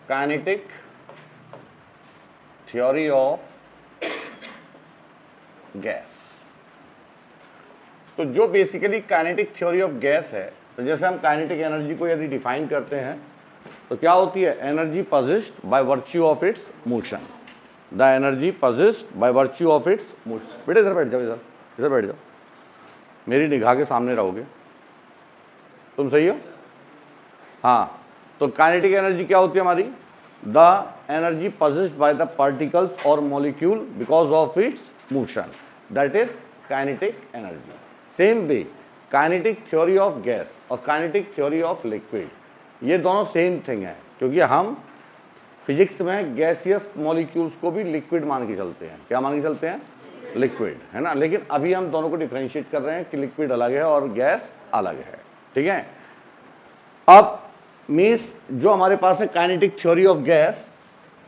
Kinetic theory of gas. तो जो basically kinetic theory of gas है, तो जैसे हम काइनेटिक एनर्जी को यदि डिफाइन करते हैं तो क्या होती है, energy possessed by virtue of its motion, the energy possessed by virtue of its motion. बेटे इधर बैठ जाओ, इधर बैठ जाओ, मेरी निगाह के सामने रहोगे, तुम सही हो? हाँ, तो काइनेटिक एनर्जी क्या होती है हमारी, the energy possessed by the particles और molecule because of its motion, that is kinetic energy. Same way kinetic theory of gas और काइनेटिक थ्योरी ऑफ लिक्विड, ये दोनों सेम थिंग है, क्योंकि हम फिजिक्स में गैसियस मॉलिक्यूल्स को भी लिक्विड मान के चलते हैं। क्या मान के चलते हैं? लिक्विड, है ना। लेकिन अभी हम दोनों को डिफ्रेंशिएट कर रहे हैं कि लिक्विड अलग है और गैस अलग है, ठीक है। अब मीन्स जो हमारे पास है काइनेटिक थ्योरी ऑफ गैस,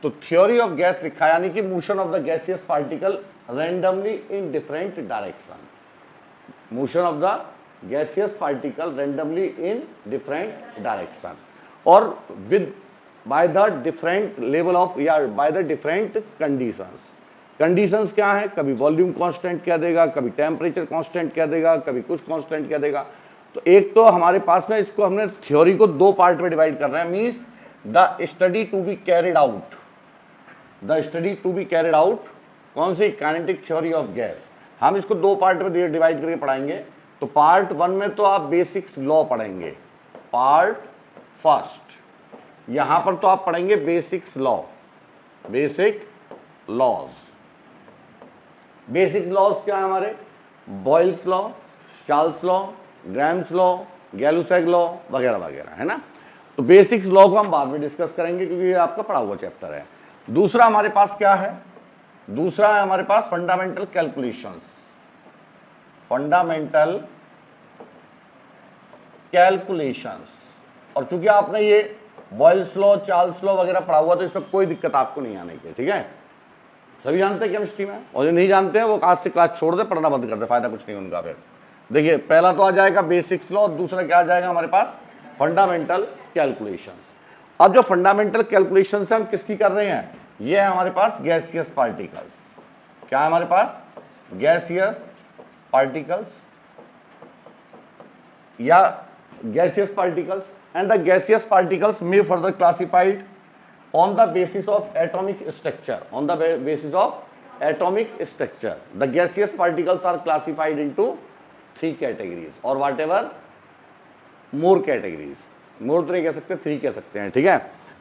तो थ्योरी ऑफ गैस लिखा यानी कि motion of the gaseous particle randomly in different direction, motion of the gaseous particle randomly in different direction और with by the different level of या by the different conditions. Conditions क्या है, कभी volume constant कह देगा, कभी temperature constant कह देगा, कभी कुछ कांस्टेंट कह देगा। तो एक तो हमारे पास में इसको हमने थ्योरी को दो पार्ट में डिवाइड कर रहे हैं, means the study to be carried out, the study to be carried out, कौन सी, काइनेटिक थ्योरी ऑफ गैस। हम इसको दो पार्ट में डिवाइड करके पढ़ाएंगे। तो पार्ट वन में तो आप बेसिक्स लॉ पढ़ेंगे, पार्ट फर्स्ट यहां पर तो आप पढ़ेंगे basics law, basic laws. Basic laws क्या है हमारे, Boyle's law, Charles law, Graham's law, Gay Lussac law वगैरह वगैरह, है ना। तो बेसिक्स लॉ को हम बाद में डिस्कस करेंगे क्योंकि ये आपका पढ़ा हुआ चैप्टर है। दूसरा हमारे पास क्या है, दूसरा है हमारे पास फंडामेंटल कैलकुलेशंस, फंडामेंटल कैलकुलेशंस। और चूंकि आपने ये बॉयल्स लॉ, चार्ल्स लॉ वगैरह पढ़ा हुआ तो इसमें कोई दिक्कत आपको नहीं आने की, ठीक है। सभी जानते हैं केमिस्ट्री में, और जो नहीं जानते हैं वो आज से क्लास छोड़ दे, पढ़ना बंद कर दे, फायदा कुछ नहीं उनका। फिर देखिए पहला तो आ जाएगा बेसिक्स लॉ और दूसरा क्या आ जाएगा हमारे पास, फंडामेंटल कैलकुलेशंस। अब जो फंडामेंटल कैलकुलेशंस हम किसकी कर रहे हैं, ये है हमारे पास गैसियस पार्टिकल्स। क्या है हमारे पास, गैसियस पार्टिकल्स या gaseous particles, and the gaseous particles may further classified on the basis of atomic structure, on the basis of atomic structure. The gaseous particles are classified into 3 categories or whatever more categories, more तो नहीं कह सकते, 3 कह सकते हैं, ठीक है।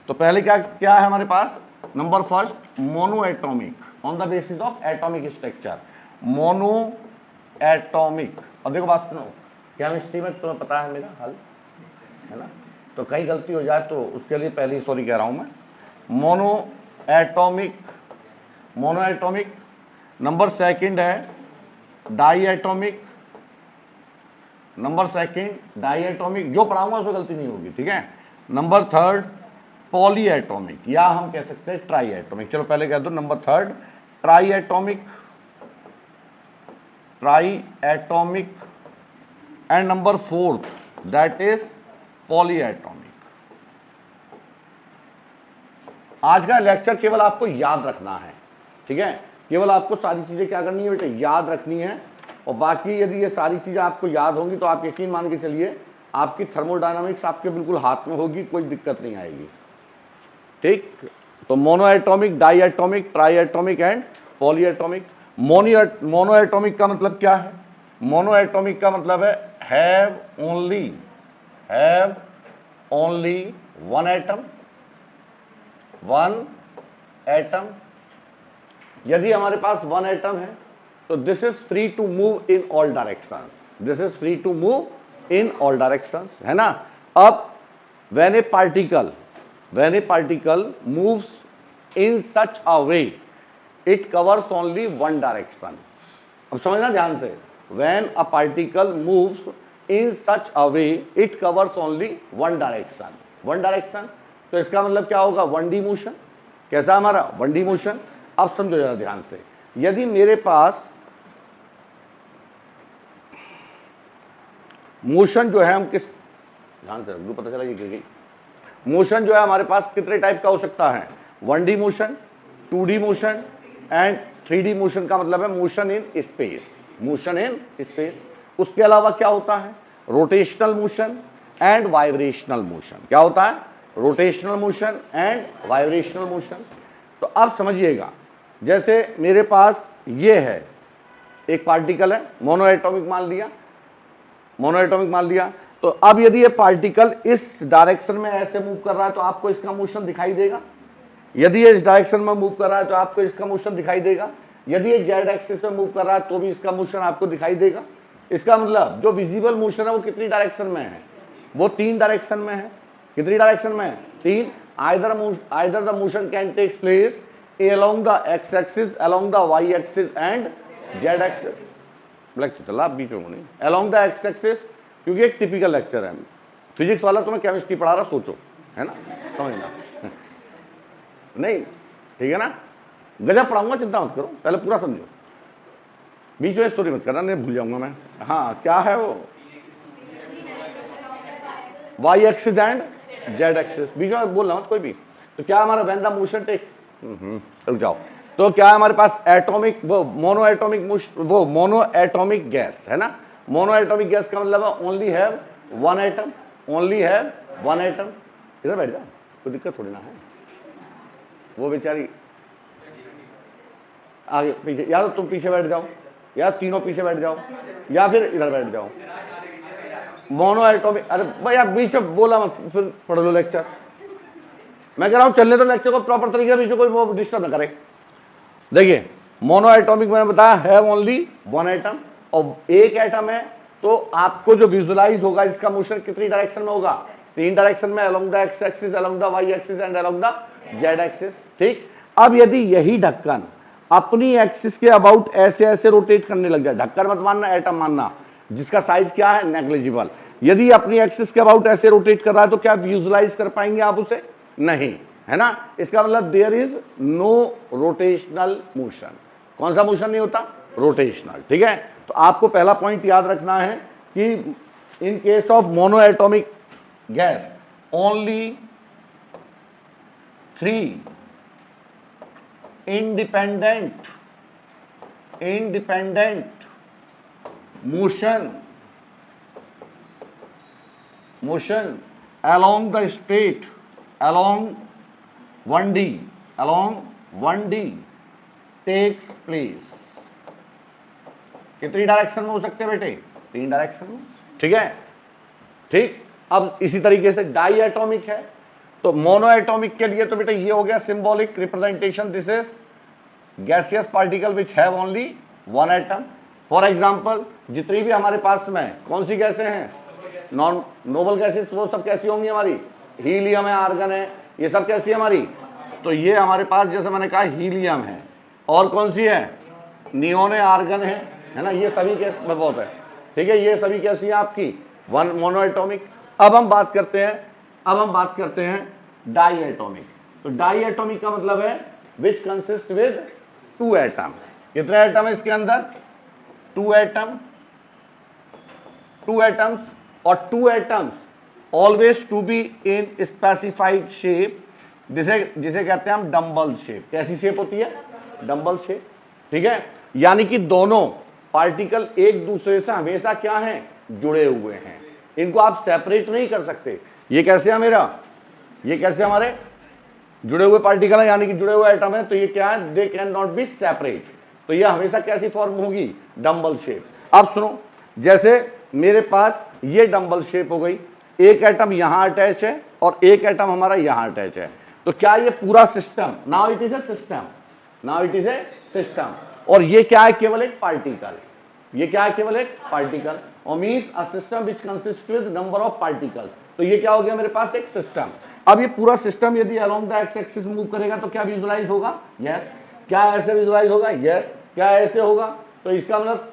तो पहले क्या क्या है हमारे पास, number first monoatomic, on the basis of atomic structure, monoatomic. और देखो बात सुनो, केमिस्ट्री में तुम्हें पता है मेरा हल, है ना, तो कहीं गलती हो जाए तो उसके लिए पहले ही सॉरी कह रहा हूं मैं। Monoatomic, mono atomic. Number second है diatomic, number second diatomic, जो पढ़ाऊंगा उसमें गलती नहीं होगी, ठीक है। नंबर थर्ड पॉली एटॉमिक, या हम कह सकते हैं ट्राई एटॉमिक। चलो पहले कह दो, number third try atomic, try atomic, and number fourth that is poly atomic. आज का लेक्चर केवल आपको याद रखना है, ठीक है, केवल आपको सारी चीजें क्या करनी है बेटे, याद रखनी है। और बाकी यदि ये सारी चीजें आपको याद होंगी तो आप यकीन मान के चलिए आपकी थर्मोडायनामिक्स आपके बिल्कुल हाथ में होगी, कोई दिक्कत नहीं आएगी, ठीक। तो mono atomic, di atomic, try atomic and poly atomic. Mono atomic का मतलब क्या है, मोनो एटॉमिक का मतलब है have only one atom, one atom. यदि हमारे पास वन एटम है तो this is free to move in all directions, this is free to move in all directions, है ना। अब when a particle moves in such a way it covers only one direction. अब समझना ध्यान से, when a particle moves in such a way it covers only one direction, one direction. तो इसका मतलब क्या होगा, 1D मोशन। कैसा हमारा 1D मोशन। अब समझो जरा ध्यान से, यदि मेरे पास मोशन जो है हम किस, ध्यान से रख दो, पता चला ये गिर गई। मोशन जो है हमारे पास कितने टाइप का हो सकता है, 1D motion, 2D motion and 3D motion का मतलब है motion in space, motion in space. उसके अलावा क्या होता है, rotational motion and vibrational motion. क्या होता है, rotational motion and vibrational motion. तो अब समझिएगा, जैसे मेरे पास ये है एक पार्टिकल है, मोनोएटॉमिक मान लिया, मोनोएटॉमिक मान लिया। तो अब यदि ये पार्टिकल इस डायरेक्शन में ऐसे मूव कर रहा है तो आपको इसका मोशन दिखाई देगा। यदि ये इस डायरेक्शन में मूव कर रहा है तो आपको इसका मोशन दिखाई देगा। यदि ये जेड एक्सिस में मूव कर रहा है तो भी इसका मोशन आपको दिखाई देगा। इसका मतलब जो विजिबल मोशन है वो कितनी डायरेक्शन में है, वो 3 डायरेक्शन में है। कितनी डायरेक्शन में है, 3। Either the motion can takes place along the x axis, along the y axis and z axis। Lecture चला बीच में नहीं, along the x axis, क्योंकि एक टिपिकल लेक्चर है। फिजिक्स वाला तो मैं केमिस्ट्री पढ़ा रहा, सोचो, है ना, समझना नहीं, ठीक है ना। गजब पढ़ाऊंगा, चिंता मत करो, पहले पूरा समझो, बीच में स्टोरी मत करना, नहीं भूल जाऊंगा मैं। हाँ, क्या है वो, y axis and z axis, बीच में बोलना मत कोई भी। तो क्या हमारा व्हेन द मोशन टेक, रुक जाओ, तो क्या है हमारे पास एटॉमिक, वो मोनो एटॉमिक गैस है ना। मोनो एटॉमिक गैस का मतलब है only have 1 atom, only have 1 atom. इधर बैठ जाओ, कोई दिक्कत थोड़ी ना है। वो बेचारी आगे पीछे, या तो तुम पीछे बैठ जाओ, या तीनों पीछे बैठ जाओ, या फिर इधर बैठ जाओ। मोनो एटॉमिक, अरे भाई आप बीच में बोला मत, फिर पढ़ लो लेक्चर। मैं कह रहा हूं चलने तो लेक्चर को प्रॉपर तरीके से, बीच में कोई वो डिस्टर्ब न करे। देखिए, मोनो एटॉमिक मैंने बताया हैव ओनली 1 एटम, और एक एटम है तो आपको जो विजुलाइज होगा इसका मोशन कितनी डायरेक्शन में होगा, 3 डायरेक्शन में, along the x axis, along the y axis and along the z axis. ठीक, अब यदि यही ढक्कन अपनी एक्सिस के अबाउट ऐसे ऐसे रोटेट करने लग जाए, ढक्कन मत मानना, एटम मानना, जिसका साइज क्या है, नेग्लिजिबल, यदि अपनी एक्सिस के अबाउट ऐसे रोटेट कर रहा है तो क्या विजुलाइज कर पाएंगे आप उसे, नहीं, है ना। इसका मतलब there is no rotational motion. कौन सा मोशन नहीं होता, रोटेशनल। ठीक है, तो आपको पहला पॉइंट याद रखना है कि in case of monoatomic gas only 3 independent motion along the straight, along 1D takes place। कितनी डायरेक्शन में हो सकते हैं बेटे, 3 डायरेक्शन में। ठीक है, ठीक। अब इसी तरीके से डाई एटॉमिक है, तो मोनो एटॉमिक के लिए तो बेटा ये हो गया symbolic representation, this is gaseous particle which have only 1 atom. For example, जितनी भी हमारे पास में कौन सी गैसें हैं, नॉन नोबल गैसेस, वो सब कैसी होंगी हमारी, हीलियम है, आर्गन है, ये सब कैसी है हमारी। तो ये हमारे पास जैसे मैंने कहा हीलियम है, और कौन सी है, नियोन है, आर्गन है ना, ये सभी के बहुत है। ठीक है, ये सभी कैसी है आपकी 1 मोनो एटॉमिक। अब हम बात करते हैं डाई एटॉमिक। तो डाई एटॉमिक का मतलब है विच कंसिस्ट विद 2 एटम। कितने एटम है इसके अंदर, 2 एटम, 2 एटम्स, और 2 atoms always to be in specified shape, जिसे कहते हैं हम डम्बल शेप। कैसी शेप होती है, डम्बल शेप। ठीक है, यानी कि दोनों पार्टिकल एक दूसरे से हमेशा क्या हैं, जुड़े हुए हैं, इनको आप सेपरेट नहीं कर सकते। ये कैसे है मेरा, ये कैसे हमारे जुड़े हुए पार्टिकल है, यानी कि जुड़े हुए एटम है, तो ये क्या है, they can not be separate. तो ये हमेशा कैसी फॉर्म होगी, डम्बल शेप। अब सुनो, जैसे मेरे पास ये डम्बल शेप हो गई, एक एटम यहां अटैच है और एक एटम हमारा यहां अटैच है, तो क्या ये पूरा system, now it is a system, now it is a system. और ये क्या है, केवल एक पार्टिकल, ये क्या है, केवल एक पार्टिकल, और means a system which consist with number of particles. तो ये क्या हो गया मेरे पास, एक सिस्टम। अब ये पूरा सिस्टम यदि along the x axis move करेगा तो क्या विजुलाइज होगा, यस। क्या ऐसे विजुलाइज होगा, यस। क्या ऐसे होगा, तो इसका मतलब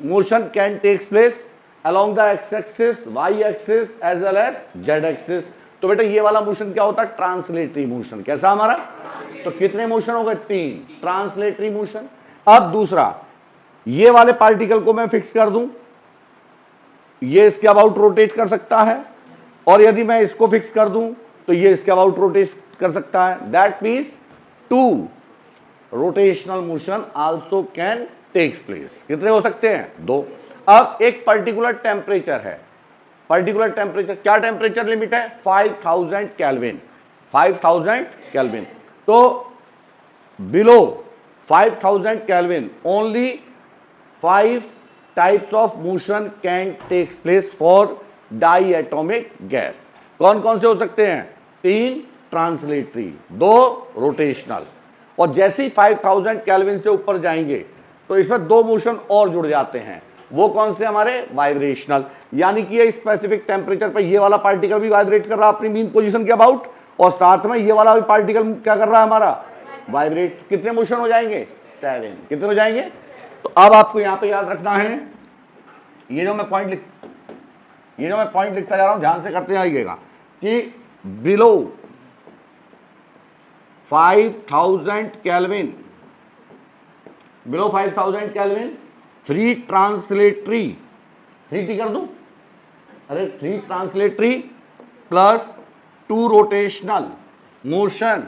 motion can takes place along the x axis, y axis as well as z axis. तो बेटा ये वाला मोशन क्या होता है, ट्रांसलेटरी मोशन। कैसा हमारा, तो कितने मोशन हो गए, 3 ट्रांसलेटरी मोशन। अब दूसरा, ये वाले पार्टिकल को मैं फिक्स कर दूं, ये इसके अबाउट रोटेट कर सकता है, और यदि मैं इसको फिक्स कर दूं तो ये इसके अबाउट रोटेट कर सकता है। That means 2 rotational motion also can takes place. कितने हो सकते हैं? 2। अब एक पर्टिकुलर टेम्परेचर है, पर्टिकुलर टेम्परेचर, क्या टेम्परेचर लिमिट है? 5000 केल्विन, 5000 केल्विन। तो below 5000 kelvin only 5 types of motion can takes place for di atomic gas. कौन कौन से हो सकते हैं? 3 ट्रांसलेटरी, 2 रोटेशनल, और जैसे ही 5000 केल्विन से ऊपर जाएंगे तो इसमें 2 मोशन और जुड़ जाते हैं। वो कौन से? हमारे वाइब्रेशनल, यानी कि ये स्पेसिफिक टेम्परेचर पर ये वाला पार्टिकल भी वाइब्रेट कर रहा है अपनी मीन पोजीशन के अबाउट, और साथ में ये वाला भी पार्टिकल क्या कर रहा है? हमारा वाइब्रेट। कितने मोशन हो जाएंगे? 7। कितने हो जाएंगे? तो अब आपको यहां पे याद रखना है, ये जो मैं पॉइंट लिखता जा रहा हूं, ध्यान से करते जाइएगा कि below 5000 kelvin, below 5000 kelvin 3 translatory, 3 कर दूं? अरे 3 translatory plus 2 rotational motion,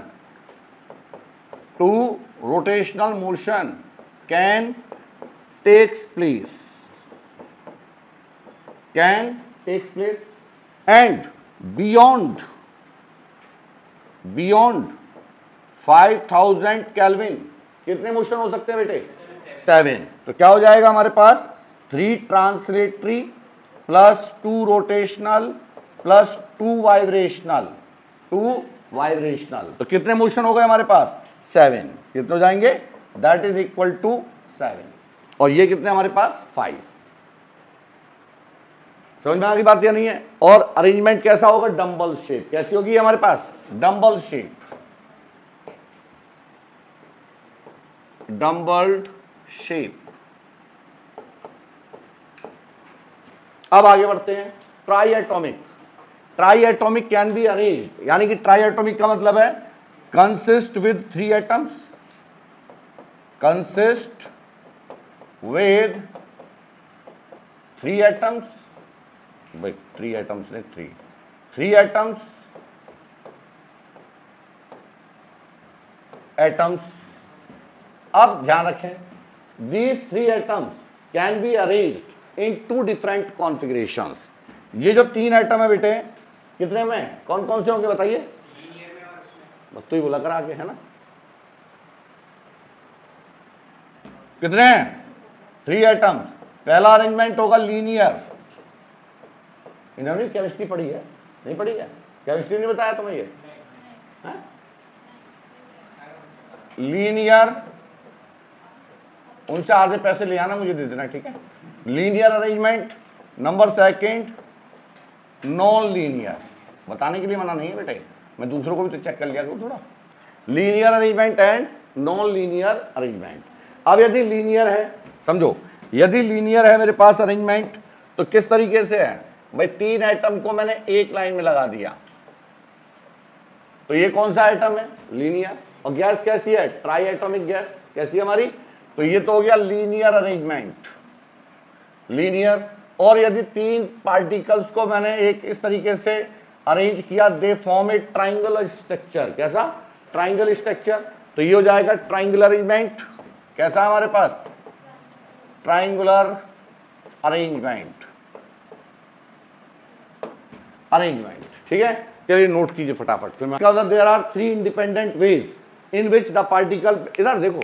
2 rotational motion can takes place, and beyond 5000 kelvin कितने मोशन हो सकते हैं बेटे? 7। तो क्या हो जाएगा हमारे पास? 3 translatory plus 2 rotational plus 2 vibrational, 2 vibrational. तो कितने मोशन हो गए हमारे पास? 7। कितने हो जाएंगे? That is equal to 7। और ये कितने हमारे पास? 5। समझ में आ गई बात या नहीं है? और अरेंजमेंट कैसा होगा? Dumbbell shape. कैसी होगी हमारे पास? Dumbbell shape, dumbbelled shape. अब आगे बढ़ते हैं। Triatomic, try atomic can be arranged, यानी कि ट्राई एटॉमिक का मतलब है consist with 3 atoms, consist with 3 atoms, भाई 3 एटम्स ने 3 एटम्स, एटम्स। अब ध्यान रखें, these 3 atoms can be arranged in 2 different configurations। ये जो 3 एटम है बेटे, कितने में? कौन कौन से होंगे बताइए? बस तो ही बोला कर आगे, है ना? कितने हैं? 3 एटम्स। पहला अरेंजमेंट होगा लीनियर। इन्होंने केमिस्ट्री पढ़ी है? नहीं पढ़ी है? केमिस्ट्री नहीं बताया तुम्हें ये? लीनियर, उनसे आधे पैसे ले आना, मुझे दे देना, ठीक है? Linear arrangement. Number 2 non linear. बताने के लिए मना नहीं है बेटे, मैं दूसरों को भी तो चेक कर लिया करूँ थोड़ा। Linear arrangement and non linear arrangement. अब यदि लीनियर है, समझो, यदि लीनियर है मेरे पास अरेंजमेंट, तो किस तरीके से है भाई? 3 एटम को मैंने एक लाइन में लगा दिया, तो ये कौन सा आइटम है? लीनियर। और गैस कैसी है? Try atomic gas. कैसी है हमारी? तो ये तो हो गया लीनियर अरेंजमेंट, लीनियर। और यदि 3 पार्टिकल्स को मैंने एक इस तरीके से अरेंज किया, they form a triangular structure. कैसा? Triangle structure. तो ये हो जाएगा ट्राइंगुलर अरेंजमेंट। कैसा है हमारे पास? ट्राइंगुलर अरेंजमेंट, अरेंजमेंट, ठीक है? चलिए नोट कीजिए फटाफट। There are 3 independent ways in which the particle, इधर देखो,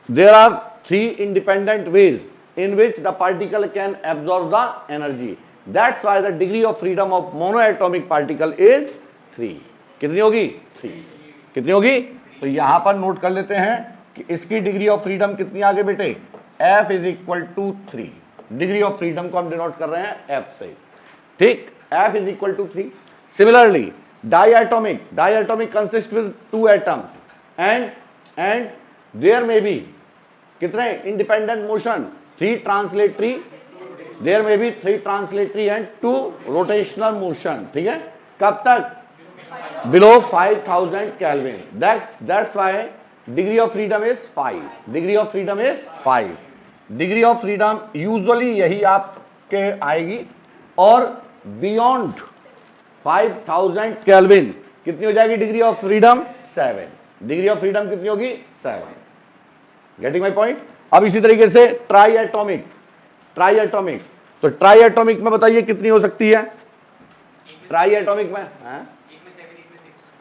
there are 3 independent ways in which the particle can absorb the energy. That's why the degree of freedom of monoatomic particle is 3. कितनी होगी? 3। कितनी होगी? तो यहां पर नोट कर लेते हैं कि इसकी डिग्री ऑफ फ्रीडम कितनी आगे बेटे? F is equal to 3। Degree of freedom को हम डिनोट कर रहे हैं F से, ठीक? F is equal to 3। Similarly diatomic consists with 2 atoms and there may be कितने independent motion? 3 translatory, there may be 3 translatory and 2 rotational motion, ठीक है? कब तक? below 5000 Kelvin. That's why degree of freedom is 5. Degree of freedom is 5. Degree of freedom usually यही आपके आएगी। और beyond 5000 Kelvin कितनी हो जाएगी degree of freedom? 7। Degree of freedom कितनी होगी? 7। Getting my point? अब इसी तरीके से ट्राई एटॉमिक, तो ट्राई एटॉमिक में बताइए कितनी हो सकती है ट्राई एटॉमिक में?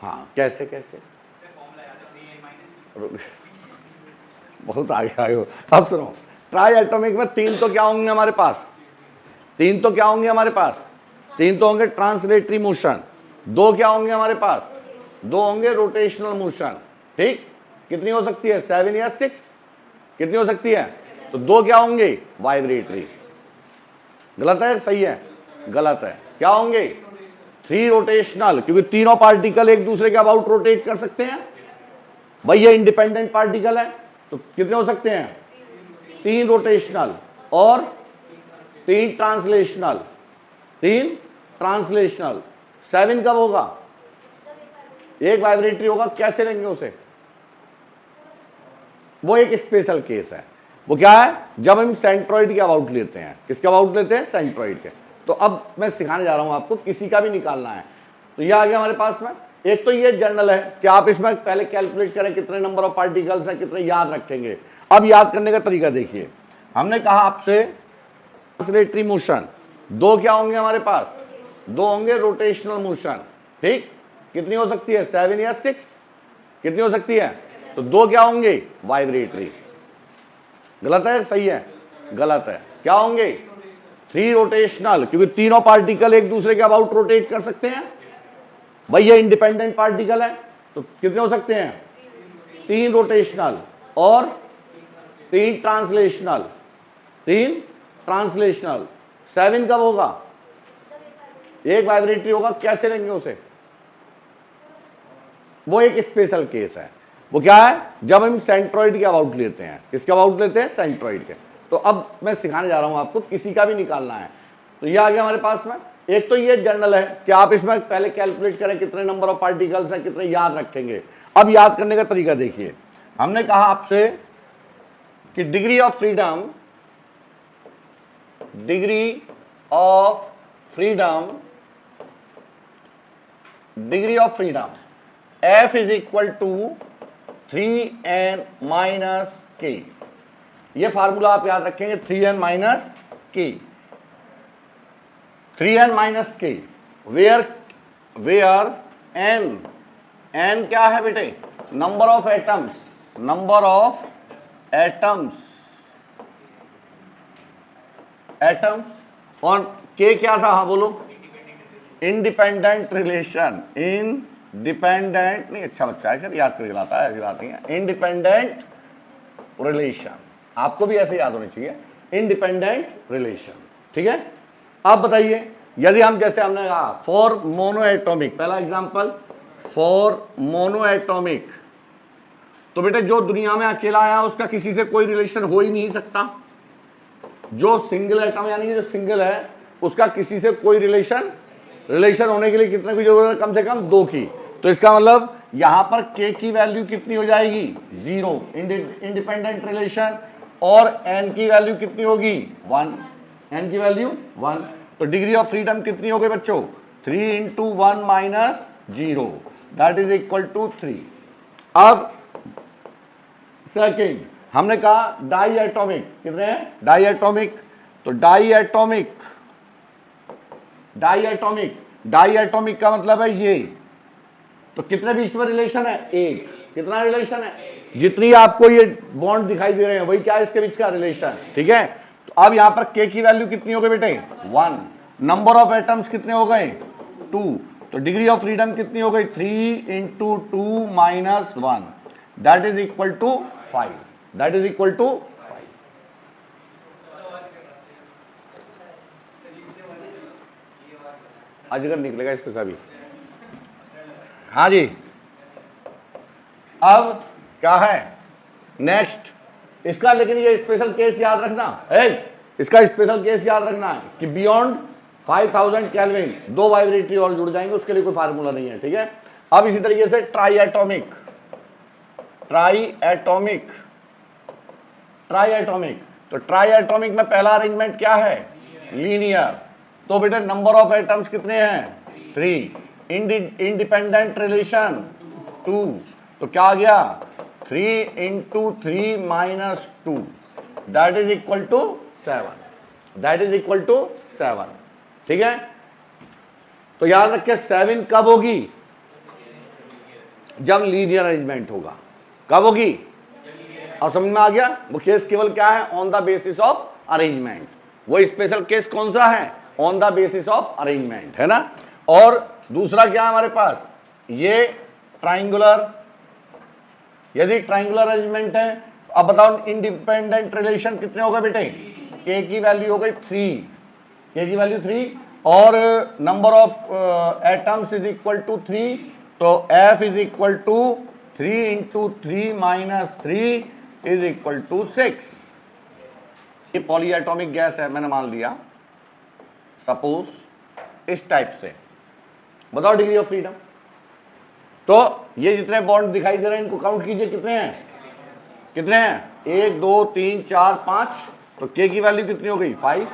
हाँ, कैसे कैसे? बहुत आगे आए हो। अब सुनो, ट्राई एटॉमिक में 3 तो क्या होंगे हमारे पास? 3 तो क्या होंगे हमारे पास? 3 तो होंगे ट्रांसलेटरी मोशन। 2 क्या होंगे हमारे पास? 2 होंगे रोटेशनल मोशन। ठीक, कितनी हो सकती है? 7 या 6? कितनी हो सकती है? तो 2 क्या होंगे? वाइब्रेटरी। गलत है? सही है? गलत है। क्या होंगे? 3 रोटेशनल, क्योंकि तीनों पार्टिकल एक दूसरे के अबाउट रोटेट कर सकते हैं। भाई ये इंडिपेंडेंट पार्टिकल है, तो कितने हो सकते हैं? 3 रोटेशनल और 3 ट्रांसलेशनल। 7 कब होगा? एक वाइब्रेटरी होगा। कैसे लेंगे उसे? वो एक स्पेशल केस है। वो क्या है? जब हम सेंट्रॉइड के अबाउट लेते हैं। किसके अबाउट लेते हैं? सेंट्रॉइड के। तो अब मैं सिखाने जा रहा हूं आपको, किसी का भी निकालना है। तो ये आ गया हमारे पास में। एक तो ये जनरल है कि आप इसमें पहले कैलकुलेट करें कितने नंबर ऑफ पार्टिकल्स हैं, कितने याद रखेंगे। अब याद करने का तरीका देखिए। हमने कहा आपसे ट्रांसलेटरी मोशन, 2 क्या होंगे हमारे पास? 2 होंगे रोटेशनल मोशन। ठीक, कितनी हो सकती है? 7 या 6? कितनी हो सकती है? तो 2 क्या होंगे? वाइब्रेटरी। गलत है? सही है? गलत है। क्या होंगे? 3 रोटेशनल, क्योंकि तीनों पार्टिकल एक दूसरे के अबाउट रोटेट कर सकते हैं। भाई ये इंडिपेंडेंट पार्टिकल है, तो कितने हो सकते हैं? 3 रोटेशनल और 3 ट्रांसलेशनल। 7 कब होगा? एक वाइब्रेटरी होगा। कैसे लेंगे उसे? वो एक स्पेशल केस है। वो क्या है? जब हम सेंट्रॉइड के अबाउट लेते हैं। किसके अबाउट लेते हैं? सेंट्रॉइड के। तो अब मैं सिखाने जा रहा हूं आपको, किसी का भी निकालना है। तो ये आ गया हमारे पास में। एक तो ये जनरल है कि आप इसमें पहले कैलकुलेट करें कितने नंबर ऑफ पार्टिकल्स हैं, कितने याद रखेंगे। अब याद करने का तरीका देखिए। हमने कहा आपसे कि degree of freedom F is equal to 3n minus k। ये फार्मूला आप याद रखेंगे, 3n minus k। 3n minus k, where n क्या है बेटे? नंबर ऑफ एटम्स और k क्या था? हाँ बोलो। Independent relation. इंडिपेंडेंट नहीं, अच्छा बच्चा है, फिर याद करके लाता है, ऐसी बात नहीं है। इंडिपेंडेंट रिलेशन, आपको भी ऐसे याद होनी चाहिए। इंडिपेंडेंट रिलेशन, ठीक है। अब बताइए, यदि हम जैसे हमने कहा फॉर मोनोएटॉमिक, पहला एग्जांपल फॉर मोनोएटॉमिक, तो बेटे जो दुनिया में अकेला आया उसका किसी से कोई रिलेशन हो ही नहीं सकता। जो सिंगल एटम यानी जो सिंगल है उसका किसी से कोई रिलेशन होने के लिए कितने की जरूरत है? कम से कम 2 की। तो इसका मतलब यहां पर k की वैल्यू कितनी हो जाएगी? 0, इंडिपेंडेंट रिलेशन। और n की वैल्यू कितनी होगी? 1, n की वैल्यू 1। तो डिग्री ऑफ फ्रीडम कितनी हो गई बच्चों? 3 into 1 minus 0, that is equal to 3। अब सेकेंड हमने कहा डाई एटॉमिक, कितने हैं? Di atomic. तो डाई एटॉमिक का मतलब है ये। तो कितने बीच में रिलेशन है? 1। कितना रिलेशन है? जितनी आपको ये बॉन्ड दिखाई दे रहे हैं वही क्या है इसके बीच का रिलेशन, ठीक है। तो अब यहां पर k की वैल्यू कितनी हो गई बेटे? 1। नंबर ऑफ एटम्स कितने हो गए? 2। तो डिग्री ऑफ फ्रीडम कितनी हो गई? 3 into 2 minus 1, that is equal to 5। That is equal to 5। अजगर निकलेगा इसके सभी। हाँ जी, अब क्या है नेक्स्ट इसका? लेकिन ये स्पेशल केस याद रखना है, इसका स्पेशल केस याद रखना है कि बियॉन्ड 5000 केल्विन 2 वाइब्रेटरी और जुड़ जाएंगे, उसके लिए कोई फार्मूला नहीं है, ठीक है। अब इसी तरीके से ट्राई एटॉमिक, तो ट्राई एटॉमिक में पहला अरेंजमेंट क्या है? लीनियर। तो बेटे नंबर ऑफ एटम्स कितने हैं? 3। इंडिपेंडेंट रिलेशन 2, तो क्या आ गया 3 into 3 minus 2 that is equal to 7, that is equal to 7। ठीक है, तो याद रखिए 7 कब होगी, जब लीनियर अरेंजमेंट होगा। कब होगी, अब समझ में आ गया। वो केस केवल क्या है, on the basis of arrangement. वो स्पेशल केस कौन सा है, on the basis of arrangement, है ना। और दूसरा क्या है हमारे पास, ये ट्राइंगुलर, यदि ट्राइंगुलर अरेंजमेंट है। अब बताओ इंडिपेंडेंट रिलेशन कितने हो गए बेटे, k की वैल्यू हो गई 3, k की वैल्यू 3 और number of atoms is equal to 3, तो F is equal to 3 into 3 minus 3 is equal to 6। ये पॉली एटॉमिक गैस है, मैंने मान लिया सपोज इस टाइप से। बताओ डिग्री ऑफ फ्रीडम। तो ये जितने बॉन्ड दिखाई दे रहे हैं इनको काउंट कीजिए, कितने हैं, कितने हैं, 1 2 3 4 5। तो k की वैल्यू कितनी हो गई 5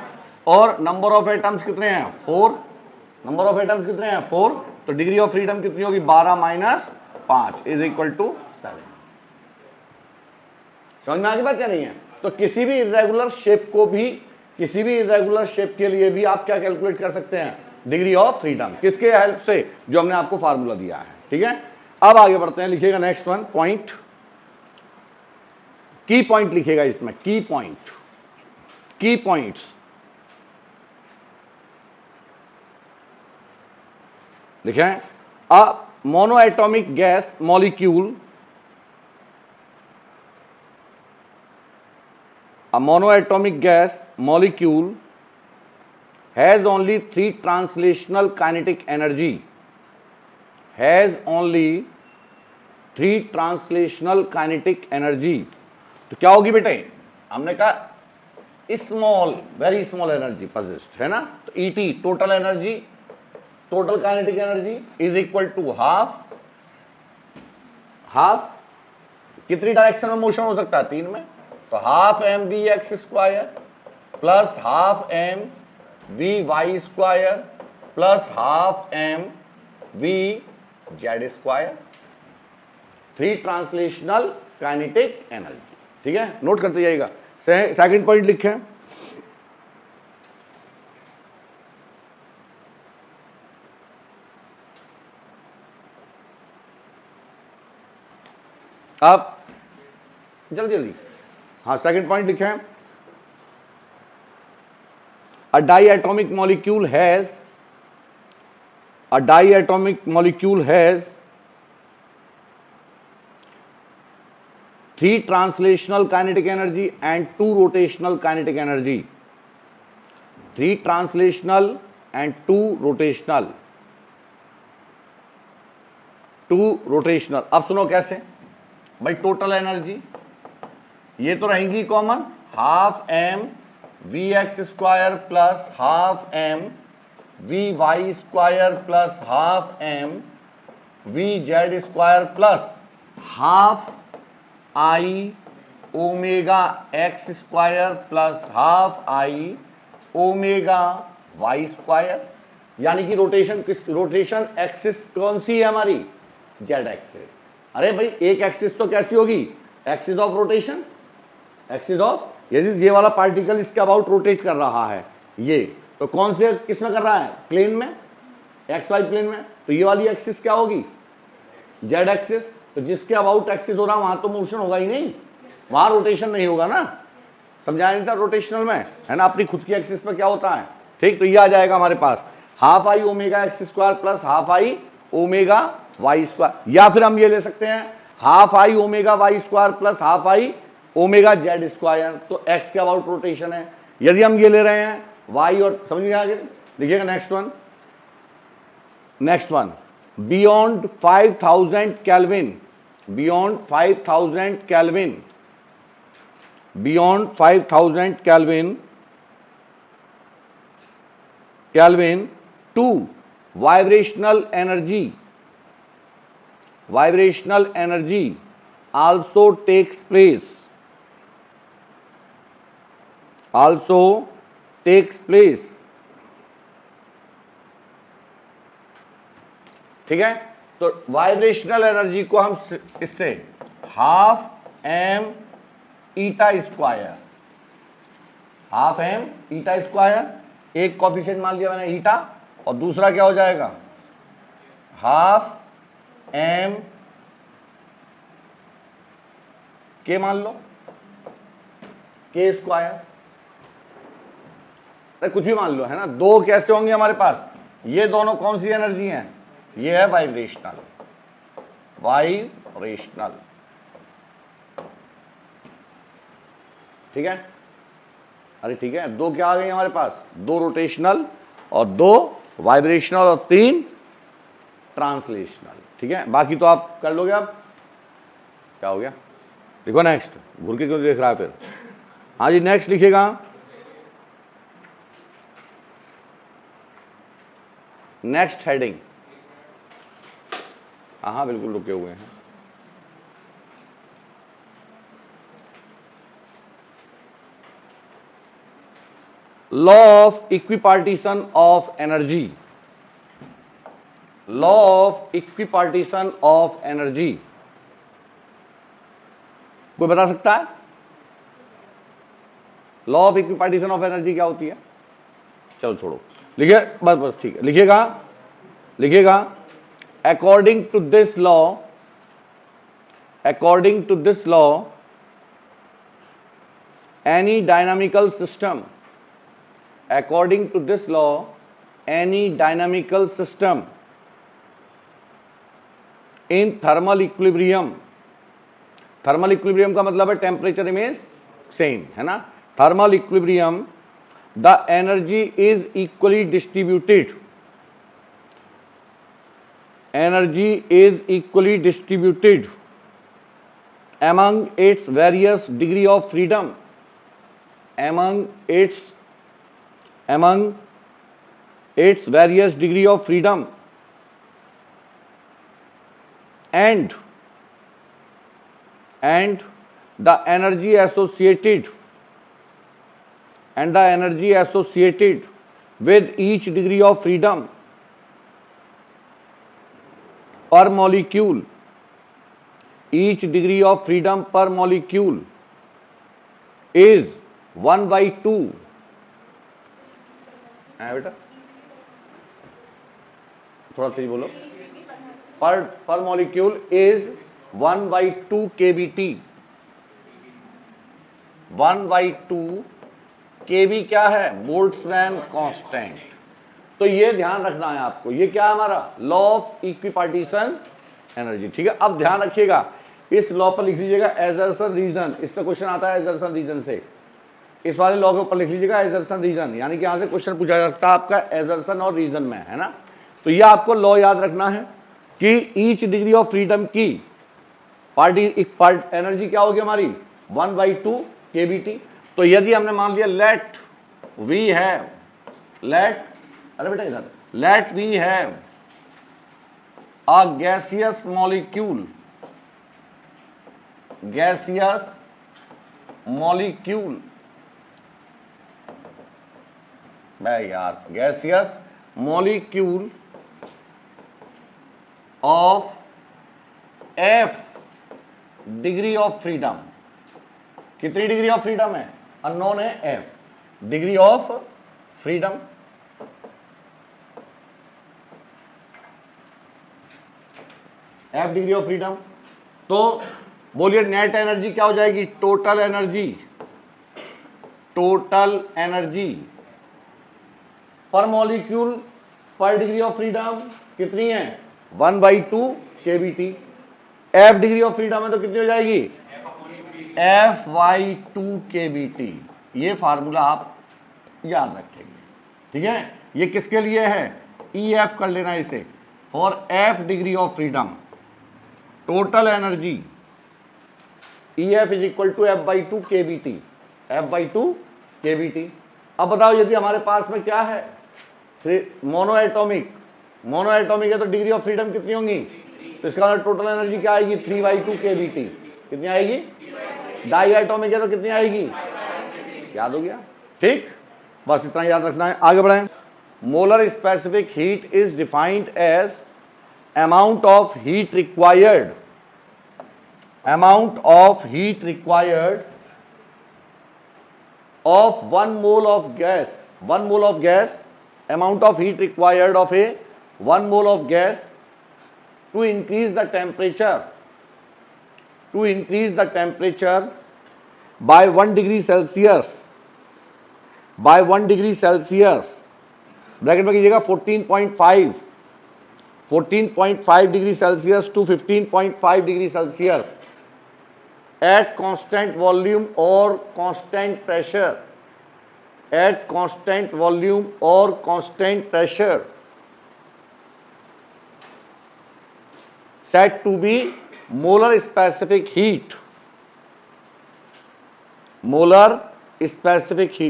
और नंबर ऑफ एटम्स कितने हैं 4, नंबर ऑफ एटम्स कितने हैं 4। तो डिग्री ऑफ फ्रीडम कितनी होगी 12 माइनस 5 इज इक्वल टू 7। समझ में आ गई बात क्या नहीं है। तो किसी भी इरेगुलर शेप को भी, किसी भी इरेगुलर शेप के लिए भी आप क्या कैलकुलेट कर सकते हैं, डिग्री ऑफ फ्रीडम, किसके हेल्प से, जो हमने आपको फार्मूला दिया है। ठीक है, अब आगे बढ़ते हैं, लिखिएगा next one point, key point लिखिएगा इसमें, की पॉइंट, की पॉइंट्स देखें। A monoatomic gas molecule, a monoatomic gas molecule has only 3 translational kinetic energy, has only 3 translational kinetic energy। तो क्या होगी बेटे, हमने कहा small, very small energy possessed, है ना। तो ET total energy, total kinetic energy is equal to half, half कितनी डायरेक्शन में मोशन हो सकता है, 3 में। तो half m v x square plus half m v y square plus half m v z square, 3 translational kinetic energy. ठीक है, note करते जाइएगा। सेकंड पॉइंट लिखें, अब जल्दी जल्दी, हाँ सेकंड पॉइंट लिखे हैं, a diatomic molecule has, a diatomic molecule has 3 translational kinetic energy and 2 rotational kinetic energy, 3 translational and 2 rotational, 2 rotational. अब सुनो कैसे भाई, टोटल एनर्जी ये तो रहेंगी common, half m v x square plus half m v y square plus half m v z square plus half I omega x square plus half I omega y square. यानी कि rotation किस, rotation axis कौन सी है हमारी, Z axis. अरे भाई एक एक्सिस तो कैसी होगी, axis of rotation, axis of, यदि ये वाला पार्टिकल इसके अबाउट रोटेट कर रहा है, ये तो कौन से किस में कर रहा है, प्लेन में, एक्स वाई प्लेन में। तो ये वाली एक्सिस क्या होगी, जेड एक्सिस। तो जिसके अबाउट एक्सिस हो रहा है वहां तो मोशन होगा ही नहीं, वहां रोटेशन नहीं होगा ना, समझाया नहीं था रोटेशनल में, है ना। अपनी खुद की एक्सिस पर क्या होता है, ठीक। तो ये आ जाएगा हमारे पास half I omega x square plus half I omega y square, या फिर हम ये ले सकते हैं half I omega y square plus half I omega z square. तो एक्स के अबाउट रोटेशन है। यदि हम ये ले रहे हैं वाई और, समझ में आ गया, देखिएगा next one, next one, beyond 5000 kelvin, beyond 5000 kelvin, beyond 5000 kelvin, kelvin to vibrational energy, vibrational energy also takes place, also takes place ठीक है। तो वाइब्रेशनल एनर्जी को हम इससे हाफ m ईटा स्क्वायर, हाफ m ईटा स्क्वायर, एक कॉफिशिएंट मान लिया मैंने ईटा, और दूसरा क्या हो जाएगा हाफ m के मान लो के स्क्वायर, कुछ भी मान लो, है ना। दो कैसे होंगे हमारे पास, ये दोनों कौन सी एनर्जी हैं, ये है वाइब्रेशनल, वाइब्रेशनल, ठीक है। अरे ठीक है, दो क्या आ गई हमारे पास, दो रोटेशनल और दो वाइब्रेशनल और तीन ट्रांसलेशनल, ठीक है। बाकी तो आप कर लोगे। अब क्या हो गया, देखो नेक्स्ट, घूर के क्यों देख रहा है फिर। हाँ जी, नेक्स्ट लिखिएगा, नेक्स्ट हेडिंग। हाँ बिल्कुल रुके हुए हैं। Law of equipartition of energy, law of equipartition of energy, कोई बता सकता है law of equipartition of energy क्या होती है? चलो छोड़ो, लिखिए, बस बस ठीक है, लिखिएगा, लिखिएगा according to this law, according to this law any dynamical system, according to this law any dynamical system in thermal equilibrium, thermal equilibrium का मतलब है temperature remains same, है ना। thermal equilibrium the energy is equally distributed, energy is equally distributed among its various degree of freedom, among its various degree of freedom, and the energy associated with each degree of freedom per molecule, each degree of freedom per molecule is 1/2, बेटा थोड़ा तेज बोलो, पर molecule is 1/2 kBt, 1/2 kB क्या है, Boltzmann constant. तो ये ध्यान रखना है आपको, ये क्या है हमारा लॉ ऑफ इक्विपार्टीशन एनर्जी, ठीक है। अब ध्यान रखिएगा, इस लॉ पर लिख लीजिएगा एजर्सन रीजन, इसका क्वेश्चन आता है एजर्सन रीजन से, इस वाले लॉ के ऊपर लिख लीजिएगा एजर्सन रीजन, यानी कि यहां से क्वेश्चन पूछा जा सकता है आपका एजर्सन और रीजन में, है ना। तो ये आपको लॉ याद रखना है कि ईच डिग्री ऑफ फ्रीडम की एनर्जी क्या होगी हमारी 1/2 kBt। तो यदि हमने मान लिया लेट वी हैव, लेट, अरे बेटा इधर, let we have a gaseous molecule, gaseous molecule, यार gaseous molecule of f degree of freedom, कितनी डिग्री ऑफ फ्रीडम है, अननोन है f degree of freedom, f degree of freedom. तो बोलिए net energy क्या हो जाएगी, total energy, total energy per molecule per degree of freedom कितनी है 1/2 kBt। f degree of freedom है तो कितनी हो जाएगी f/2 kBt। ये फार्मूला आप याद रखेंगे, ठीक है। ये किसके लिए है, EF कर लेना इसे, for f degree of freedom total energy EF is equal to f/2 kBt, f/2 kBt। अब बताओ यदि हमारे पास में क्या है मोनो एटॉमिक, मोनो एटॉमिक है तो डिग्री ऑफ फ्रीडम कितनी होंगी, तो इसका मतलब टोटल एनर्जी क्या आएगी 3/2 kBt, कितनी आएगी, डाई एटॉमिक है तो कितनी आएगी, याद हो गया, ठीक। बस इतना याद रखना है, आगे बढ़ाएं। Molar specific heat is defined as amount of heat required of 1 mole of gas, amount of heat required of a 1 mole of gas to increase the temperature by 1 degree Celsius, bracket में कीजिएगा 14.5 degree Celsius to 15.5 degree Celsius at constant volume or constant pressure, said to be molar specific heat,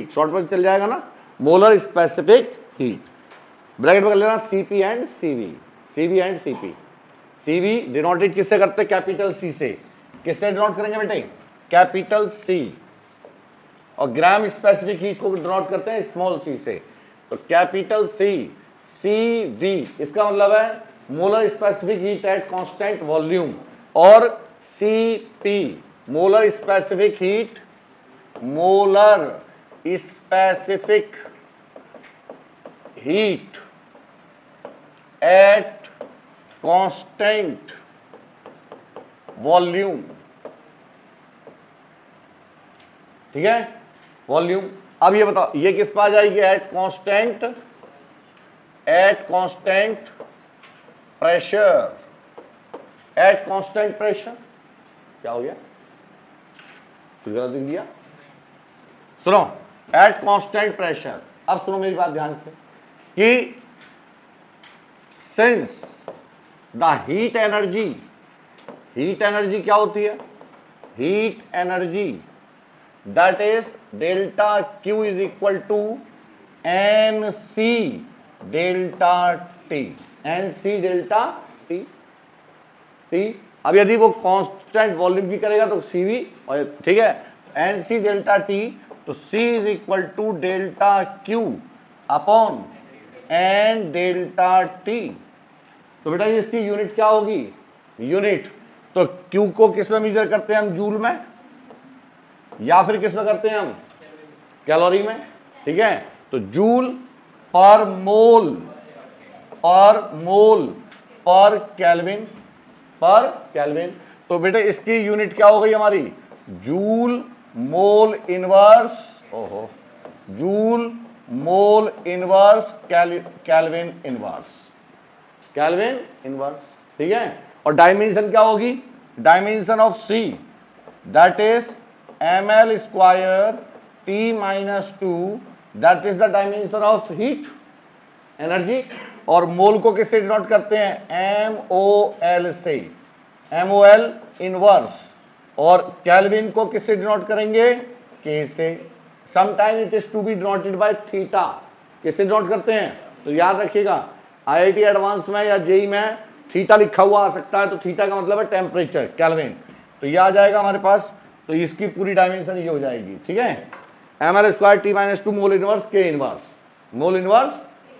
short में चल जाएगा ना, molar specific heat, bracket में कर लेना Cp and Cv, Cv denoted किससे करते, कैपिटल C से, किससे डिनोट करेंगे बेटे, कैपिटल C, और ग्राम स्पेसिफिक हीट को डिनोट करते हैं स्मॉल c से, तो कैपिटल C, Cv इसका मतलब है molar specific heat at constant volume, और Cp molar specific heat at constant volume, ठीक है, वॉल्यूम। अब ये बताओ ये किस पर आ जाएगी, एट कांस्टेंट प्रेशर, क्या हो गया, कुछ गलत लिख दिया, सुनो, एट कांस्टेंट प्रेशर। अब सुनो मेरी बात ध्यान से कि सिंस द हीट एनर्जी क्या होती है, heat energy that is delta q is equal to n c delta t, अब यदि वो कांस्टेंट वॉल्यूम की करेगा तो सीवी, और ठीक है एन सी डेल्टा टी, तो C is equal to delta q upon n delta t. तो बेटा इसकी यूनिट क्या होगी, यूनिट, तो Q को किस में मेजर करते हैं हम, जूल में, या फिर किस में करते हैं हम, कैलोरी में, ठीक है, तो जूल पर मोल पर केल्विन, तो बेटा इसकी यूनिट क्या हो गई हमारी, joule mole inverse, joule mole inverse kelvin inverse, ठीक है, और डायमेंशन क्या होगी, dimension of C that is ml square T-2, that is the dimension of heat energy, और मोल को किससे डिनोट करते हैं, MOL से, MOL इनवर्स, और केल्विन को किससे डिनोट करेंगे, K से, sometime it is to be denoted by theta, किससे डिनोट करते हैं, तो याद रखिएगा IIT एडवांस में या जेई में थीटा लिखा हुआ आ सकता है, तो थीटा का मतलब है टेम्परेचर, केल्विन, तो ये आ जाएगा हमारे पास, तो इसकी पूरी डायमेंशन ये हो जाएगी, ठीक है, ml square T-2 mole inverse K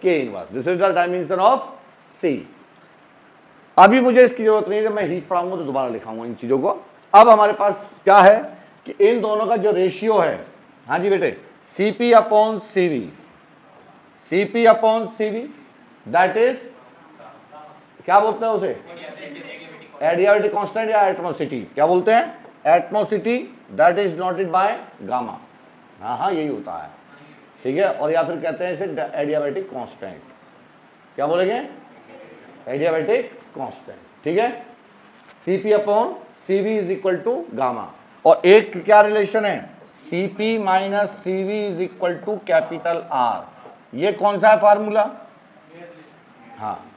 inverse, this is the dimension of C। अभी मुझे इसकी जरूरत नहीं है, जब मैं हीट पढ़ाऊंगा तो दोबारा लिखाऊंगा इन चीजों को। अब हमारे पास क्या है कि इन दोनों का जो रेशियो है, हाँ जी बेटे, Cp upon Cv that is क्या बोलते हैं उसे, एडियाबेटिक कांस्टेंट या एटमोसिटी, क्या बोलते हैं, एटमोसिटी, that is denoted by gamma, हाँ यही होता है, ठीक है, और या फिर कहते हैं इसे एडियाबेटिक कांस्टेंट, क्या बोलेंगे, एडियाबेटिक कांस्टेंट, ठीक है, Cp upon Cv is equal to gamma, और एक क्या रिलेशन है, Cp minus Cv is equal to capital R, ये कौन सा है फार्मूला, हाँ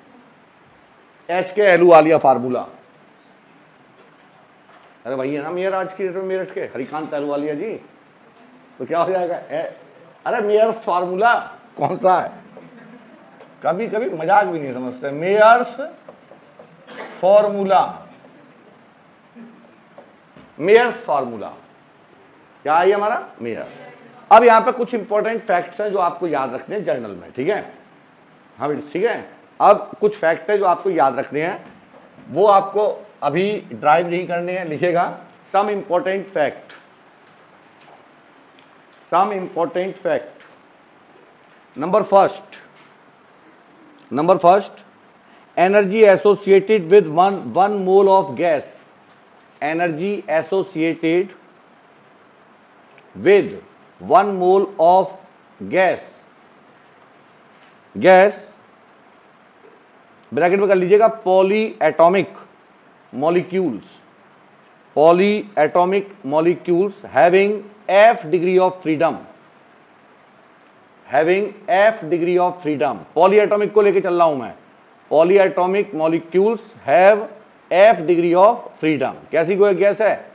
HK वालिया फार्मूला, अरे वही है ना मेरठ के हरिकांत अहलूवालिया जी, तो क्या हो जाएगा, अरे मेयर्स फार्मूला कौन सा है, कभी कभी मजाक भी नहीं समझते, मेयर्स फार्मूला क्या है हमारा, मेयर्स। अब यहाँ पे कुछ इंपॉर्टेंट फैक्ट्स हैं जो आपको याद रखने हैं जर्नल में, ठीक है, हाँ बेटा, ठीक है, अब कुछ फैक्ट है जो आपको याद रखने हैं, वो आपको अभी ड्राइव नहीं करने हैं, लिखेगा some important fact, some important fact. Number first, energy associated with one mole of gas, energy associated with 1 mole of gas, gas bracket में कर लीजिएगा poly atomic molecules, poly atomic molecules having f degree of freedom, having f degree of freedom. Poly atomic को लेके चल रहा हूं मैं, poly atomic molecules have f degree of freedom. कैसी कोई गैस है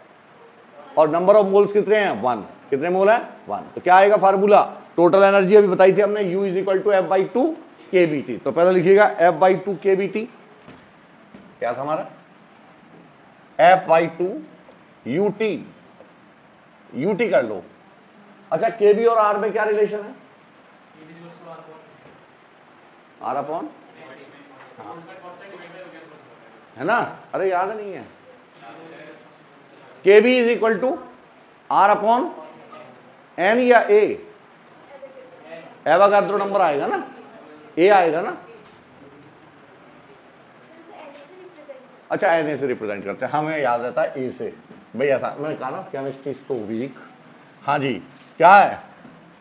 और नंबर ऑफ मोल्स कितने हैं 1, कितने मोल है 1, तो क्या आएगा फार्मूला, टोटल एनर्जी अभी बताई थी हमने, U is equal to F by two KBT। तो पहले लिखिएगा F बाई टू KBT, क्या था हमारा F by to UT, UT कर लो। अच्छा KB और R में क्या रिलेशन है, R अपॉन, है ना, अरे याद नहीं है, KB is equal to R upon N या A, एवोगाड्रो नंबर आएगा ना, ए आएगा ना। अच्छा Na से रिप्रेजेंट करते हैं, हमें याद रहता है ए से, भाई ऐसा मैंने कहा ना केमिस्ट्री सो वीक। हाँ जी क्या है,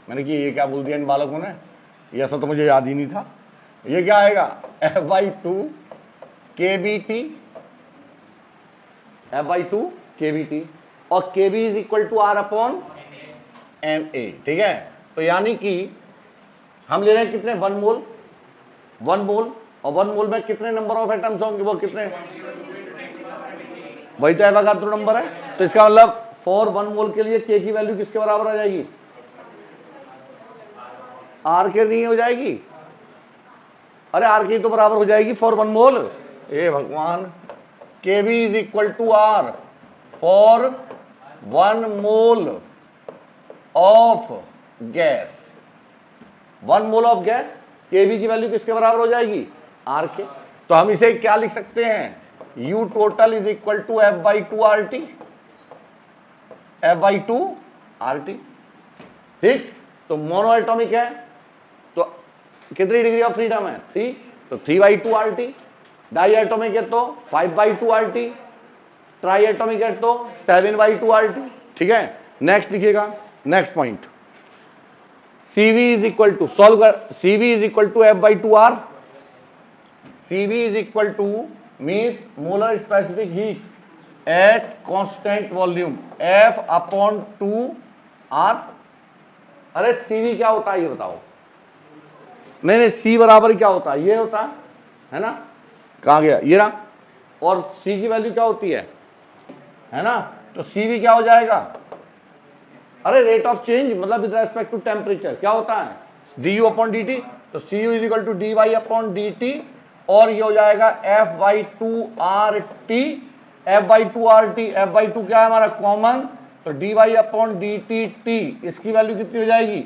मैंने कि ये क्या बोल दिया इन बालकों ने, ये ऐसा तो मुझे याद ही नहीं था। ये क्या आएगा F by two KBT, F by two KBT, और KB is equal to R upon Na, ठीक है। तो यानी कि हम ले रहे हैं कितने 1 मोल, 1 मोल, और 1 मोल में कितने नंबर ऑफ एटम्स होंगे, वो कितने, वही तो एवोगाड्रो नंबर है। तो इसका मतलब फॉर 1 मोल के लिए K की वैल्यू किसके बराबर आ जाएगी, R के नहीं हो जाएगी, अरे R की तो बराबर हो जाएगी फॉर 1 मोल, ए भगवान, KB is equal to R for 1 mole of gas, 1 mole of gas, KB की वैल्यू किसके बराबर हो जाएगी R के। तो हम इसे क्या लिख सकते हैं, U total is equal to F by two RT, F by two RT, ठीक। तो मोनो एटॉमिक है तो कितनी डिग्री ऑफ फ्रीडम है 3, तो 3 by two RT, di atomic है तो 5 by two RT, tri atomic है तो 7 बाई टू RT, ठीक है। नेक्स्ट लिखिएगा, next point, CV is equal to, solve कर, CV is equal to F by two R, CV is equal to means molar specific heat at constant volume F upon two R। अरे CV क्या होता है ये बताओ, नहीं C बराबर क्या होता है, ये होता है ना, कहाँ गया ये रहा, और C की वैल्यू क्या होती है ना, तो CV क्या हो जाएगा, अरे रेट ऑफ चेंज मतलब विद रेस्पेक्ट टू टेम्परेचर क्या होता है du अपॉन dt, तो cu is equal to dy upon dt, और ये हो जाएगा F by two RT, F by two RT, F by two क्या है हमारा कॉमन, तो dy अपॉन dt t, इसकी वैल्यू कितनी हो जाएगी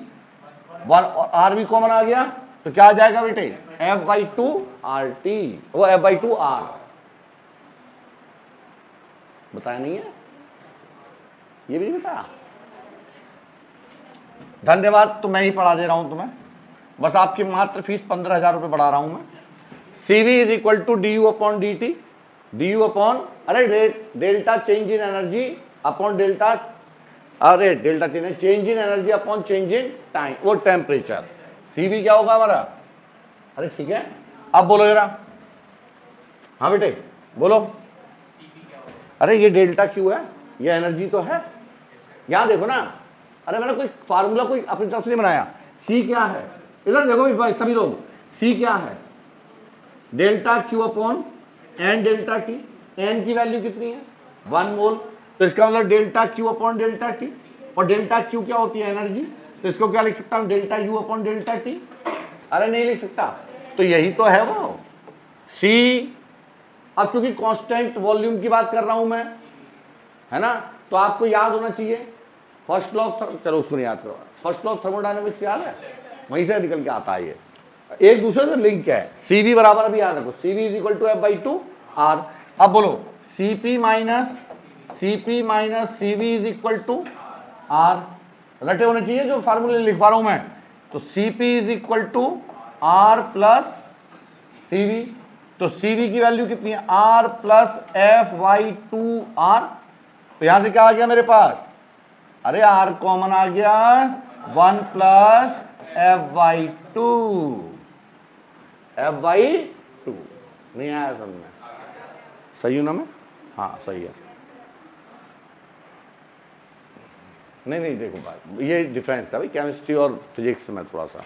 1, और R भी कॉमन आ गया, तो क्या आ जाएगा बेटे F बाई टू RT, वो F बाई टू R, बताया नहीं है, ये भी नहीं बताया, धन्यवाद। तो मैं ही पढ़ा दे रहा हूं तुम्हें, बस आपकी मात्र फीस 15,000 रुपये बढ़ा रहा हूं मैं। CV is equal to du upon dt, du upon, अरे delta change in energy upon delta, अरे delta change in energy upon change in time, वो टेम्परेचर। CV क्या होगा हमारा, अरे ठीक है, अब बोलो जरा, हाँ बेटे बोलो, अरे ये डेल्टा क्यू है, ये एनर्जी तो है, यहां देखो ना, अरे मैंने कोई फार्मूला कोई अपनी तरफ से नहीं बनाया। C क्या है, इधर देखो भाई सभी लोग, C क्या है delta Q upon N delta T, N की वैल्यू कितनी है 1 मोल, तो इसका मतलब delta Q upon delta T, और डेल्टा Q क्या होती है एनर्जी, तो इसको क्या लिख सकता हूं delta U upon delta T, अरे नहीं लिख सकता, तो यही तो है वो C। अब चूंकि कांस्टेंट वॉल्यूम की बात कर रहा हूं मैं, है ना, तो आपको याद होना चाहिए फर्स्ट लॉ ऑफ, चलो उसको नहीं याद करो, फर्स्ट लॉ ऑफ थर्मोडायनेमिक्स याद है, वहीं से निकल के आता है ये, एक दूसरे से लिंक है। CV बराबर अभी याद रखो, CV is equal to F/2 R। अब बोलो CP minus CV is equal to R। रटे होने चाहिए जो फार्मूले लिखवा रहा हूं मैं। तो CP is equal to R plus CV। तो CV की वैल्यू कितनी है? R plus F/2R। तो यहां से क्या आ गया मेरे पास? अरे R कॉमन आ गया, 1 प्लस F/2। F/2 नहीं आया समझ में? सही हूं ना मैं? हाँ सही है। नहीं देखो भाई, ये डिफरेंस है भाई केमिस्ट्री और फिजिक्स में थोड़ा सा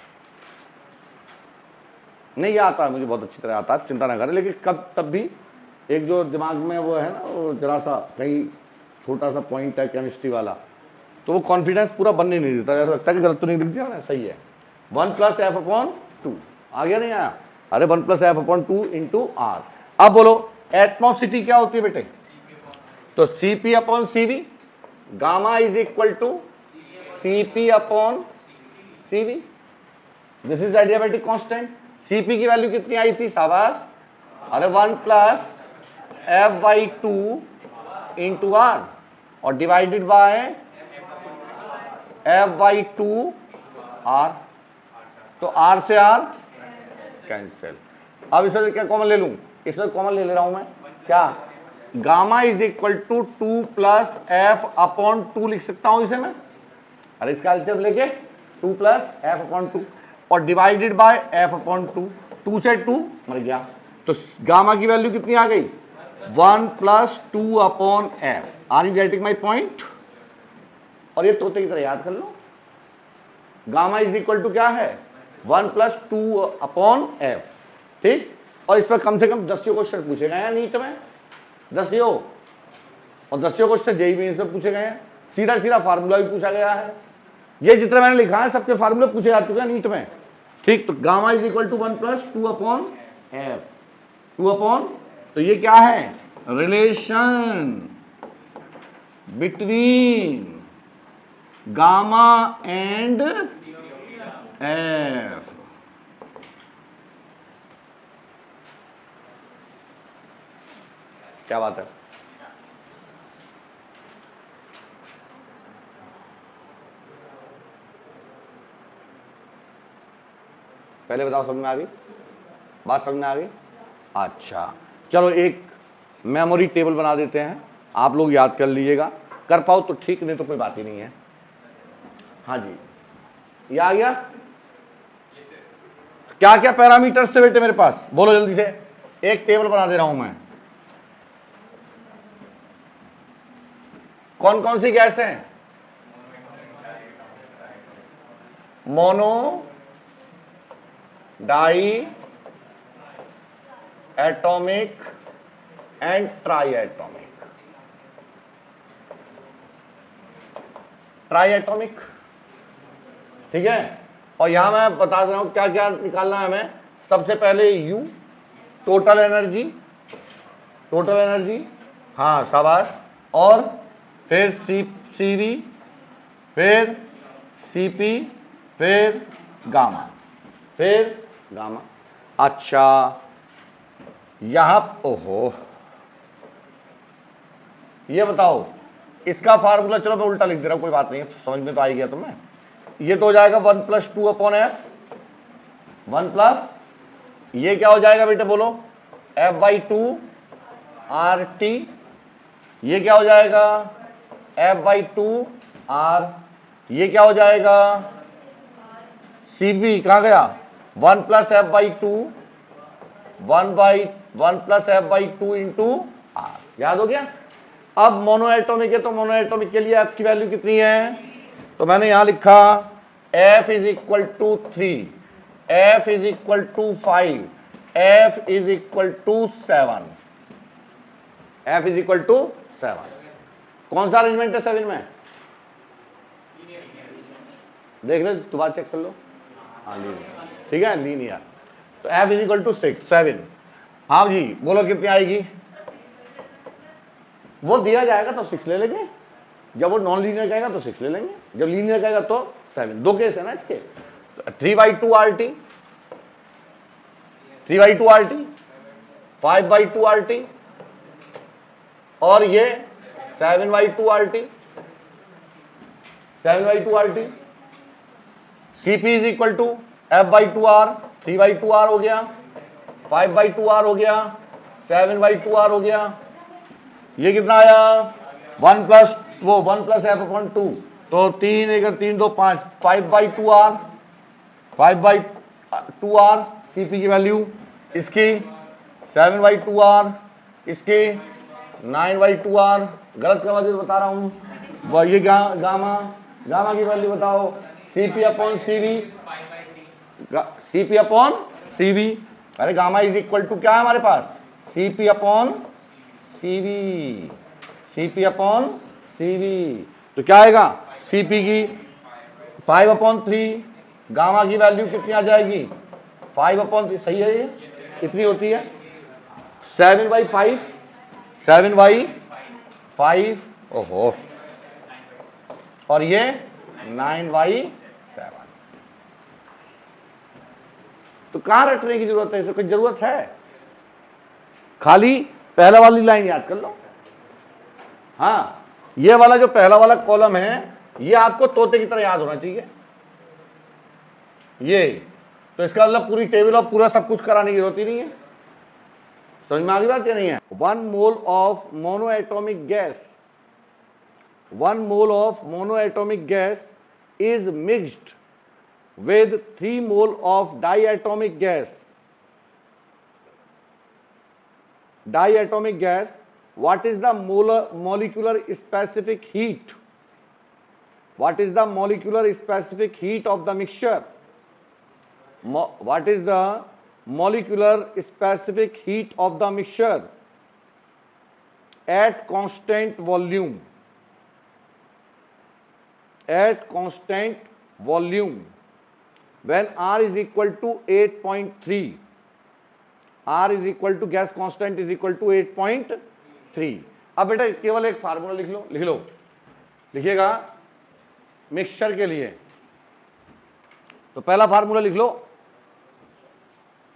नहीं आता है, मुझे बहुत अच्छी तरह आता है, चिंता ना करें। लेकिन तब भी एक जो दिमाग में वो है ना, वो जरा सा कहीं छोटा सा पॉइंट है केमिस्ट्री वाला, तो वो कॉन्फिडेंस पूरा बनने नहीं देता, ऐसा लगता है कि गलत तो नहीं लिख दिया ना। सही है। 1 प्लस F/2 आ गया नहीं आया? अरे 1 प्लस F/2 इंटू R। अब बोलो एटमॉसिटी क्या होती है बेटे? तो CP upon CV, gamma is equal to CP upon CV। This is adiabatic constant. CP की वैल्यू कितनी आई थी? शाबाश। अरे 1 प्लस F/2 इंटू R और डिवाइडेड बाय F/2R। तो R से R कैंसिल। अब इसमें क्या कॉमन ले लूं? इसमें कॉमन ले रहा हूं मैं, क्या? Gamma is equal to 2 plus F/2 लिख सकता हूं इसे मैं। अरे इसका एलसीएम लेके 2 प्लस F/2 और डिवाइडेड बाय F/2। 2 से 2 मर गया। तो गामा की वैल्यू कितनी आ गई? 1 plus 2 upon F। Are you getting my point? और ये तोते की तरह याद कर लो, गामा इज इक्वल टू क्या है? 1 प्लस 2 अपॉन F। ठीक। और इस पर कम से कम 10 क्वेश्चन पूछे गए हैं नीट में, 10 और 10 क्वेश्चन जेईई मेंस में पूछे गए हैं। सीधा फार्मूला भी पूछा गया है। ये जितना मैंने लिखा है सबके फार्मूले पूछे जा चुके हैं नीट में। ठीक। तो gamma is equal to 1 plus 2 upon F। 2 upon, तो ये क्या है? Relation between gamma and F। क्या बात है? पहले बताओ, समझ में आ गई बात? समझ में आ गई? अच्छा चलो एक मेमोरी टेबल बना देते हैं, आप लोग याद कर लीजिएगा। कर पाओ तो ठीक, नहीं तो कोई बात ही नहीं है। हाँ जी, ये आ गया। क्या क्या पैरामीटर्स थे बेटे मेरे पास? बोलो जल्दी से। एक टेबल बना दे रहा हूं मैं। कौन कौन सी गैस है? Mono, diatomic and triatomic. Try atomic, ठीक है। और यहां मैं बता दे रहा हूं क्या क्या निकालना है हमें। सबसे पहले U, टोटल एनर्जी, हाँ शाबाश। और फिर CV, फिर CP, फिर गामा, अच्छा यहां, ओहो, ये बताओ इसका फार्मूला, चलो मैं उल्टा लिख दे रहा हूं, कोई बात नहीं, समझ में तो आ ही गया तुम्हें। ये तो हो जाएगा 1 प्लस 2 अपॉन F। 1 प्लस, ये क्या हो जाएगा बेटे बोलो? F/2 RT। ये क्या हो जाएगा? F/2 R। ये क्या हो जाएगा? CV कहां गया? 1 plus F/2, 1 plus F/2 into R। याद हो गया? अब मोनो एटॉमिक है तो मोनो एटॉमिक के लिए F की वैल्यू कितनी है? तो मैंने यहां लिखा F is equal to 3, F is equal to 5, F is equal to 7, F is equal to 7। कौन सा अरेंजमेंट है 7 में? देख लो, दोबारा चेक कर लो। हाँ लीनियर, ठीक है लीनियर। तो F इज इक्वल टू 6, 7। हाँ जी बोलो कितनी आएगी? वो दिया जाएगा तो 6 ले लेंगे, जब वो नॉन लीनियर कहेगा तो 6 ले लेंगे, जब लीनियर कहेगा तो 7। दो केस है ना इसके। 3/2 RT, 3/2 RT, 5/2 RT और ये 7/2 RT, 7/2 RT। Cp is equal to F/2R, 3/2R हो गया, 5/2R हो गया, 7/2R हो गया। ये कितना आया 1 प्लस F/2, तो 3 1 3 2 5, 5/2R, 5/2R Cp की वैल्यू, इसकी 7/2R, इसकी 9/2R। गलत करवा दे बता रहा हूं। ये गामा की वैल्यू बताओ, Cp upon Cv, Cp upon Cv। अरे गामा इज इक्वल टू क्या है हमारे पास, Cp upon Cv, Cp upon Cv। तो क्या आएगा, Cp की 5/3, गामा की वैल्यू कितनी आ जाएगी 5/3, सही है, ये कितनी होती है 7/5, 7/5, ओहो, और ये 9/7। तो कहां रटने की जरूरत है, इसे कोई जरूरत है, खाली पहला वाली लाइन याद कर लो। हाँ, ये वाला जो पहला वाला कॉलम है ये आपको तोते की तरह याद होना चाहिए, ये तो इसका मतलब पूरी टेबल और पूरा सब कुछ कराने की जरूरत ही नहीं है। समझ में आ गई बात या नहीं है। 1 mole of monoatomic gas, 1 mole of monoatomic gas is mixed with 3 mole of diatomic gas. Diatomic gas, what is the molecular specific heat? What is the molecular specific heat of the mixture? What is the molecular specific heat of the mixture at constant volume? At constant volume when R is equal to 8.3, R is equal to gas constant is equal to 8.3। अब बेटा केवल एक formula लिख लो, लिखिएगा mixture के लिए। तो पहला फार्मूला लिख लो,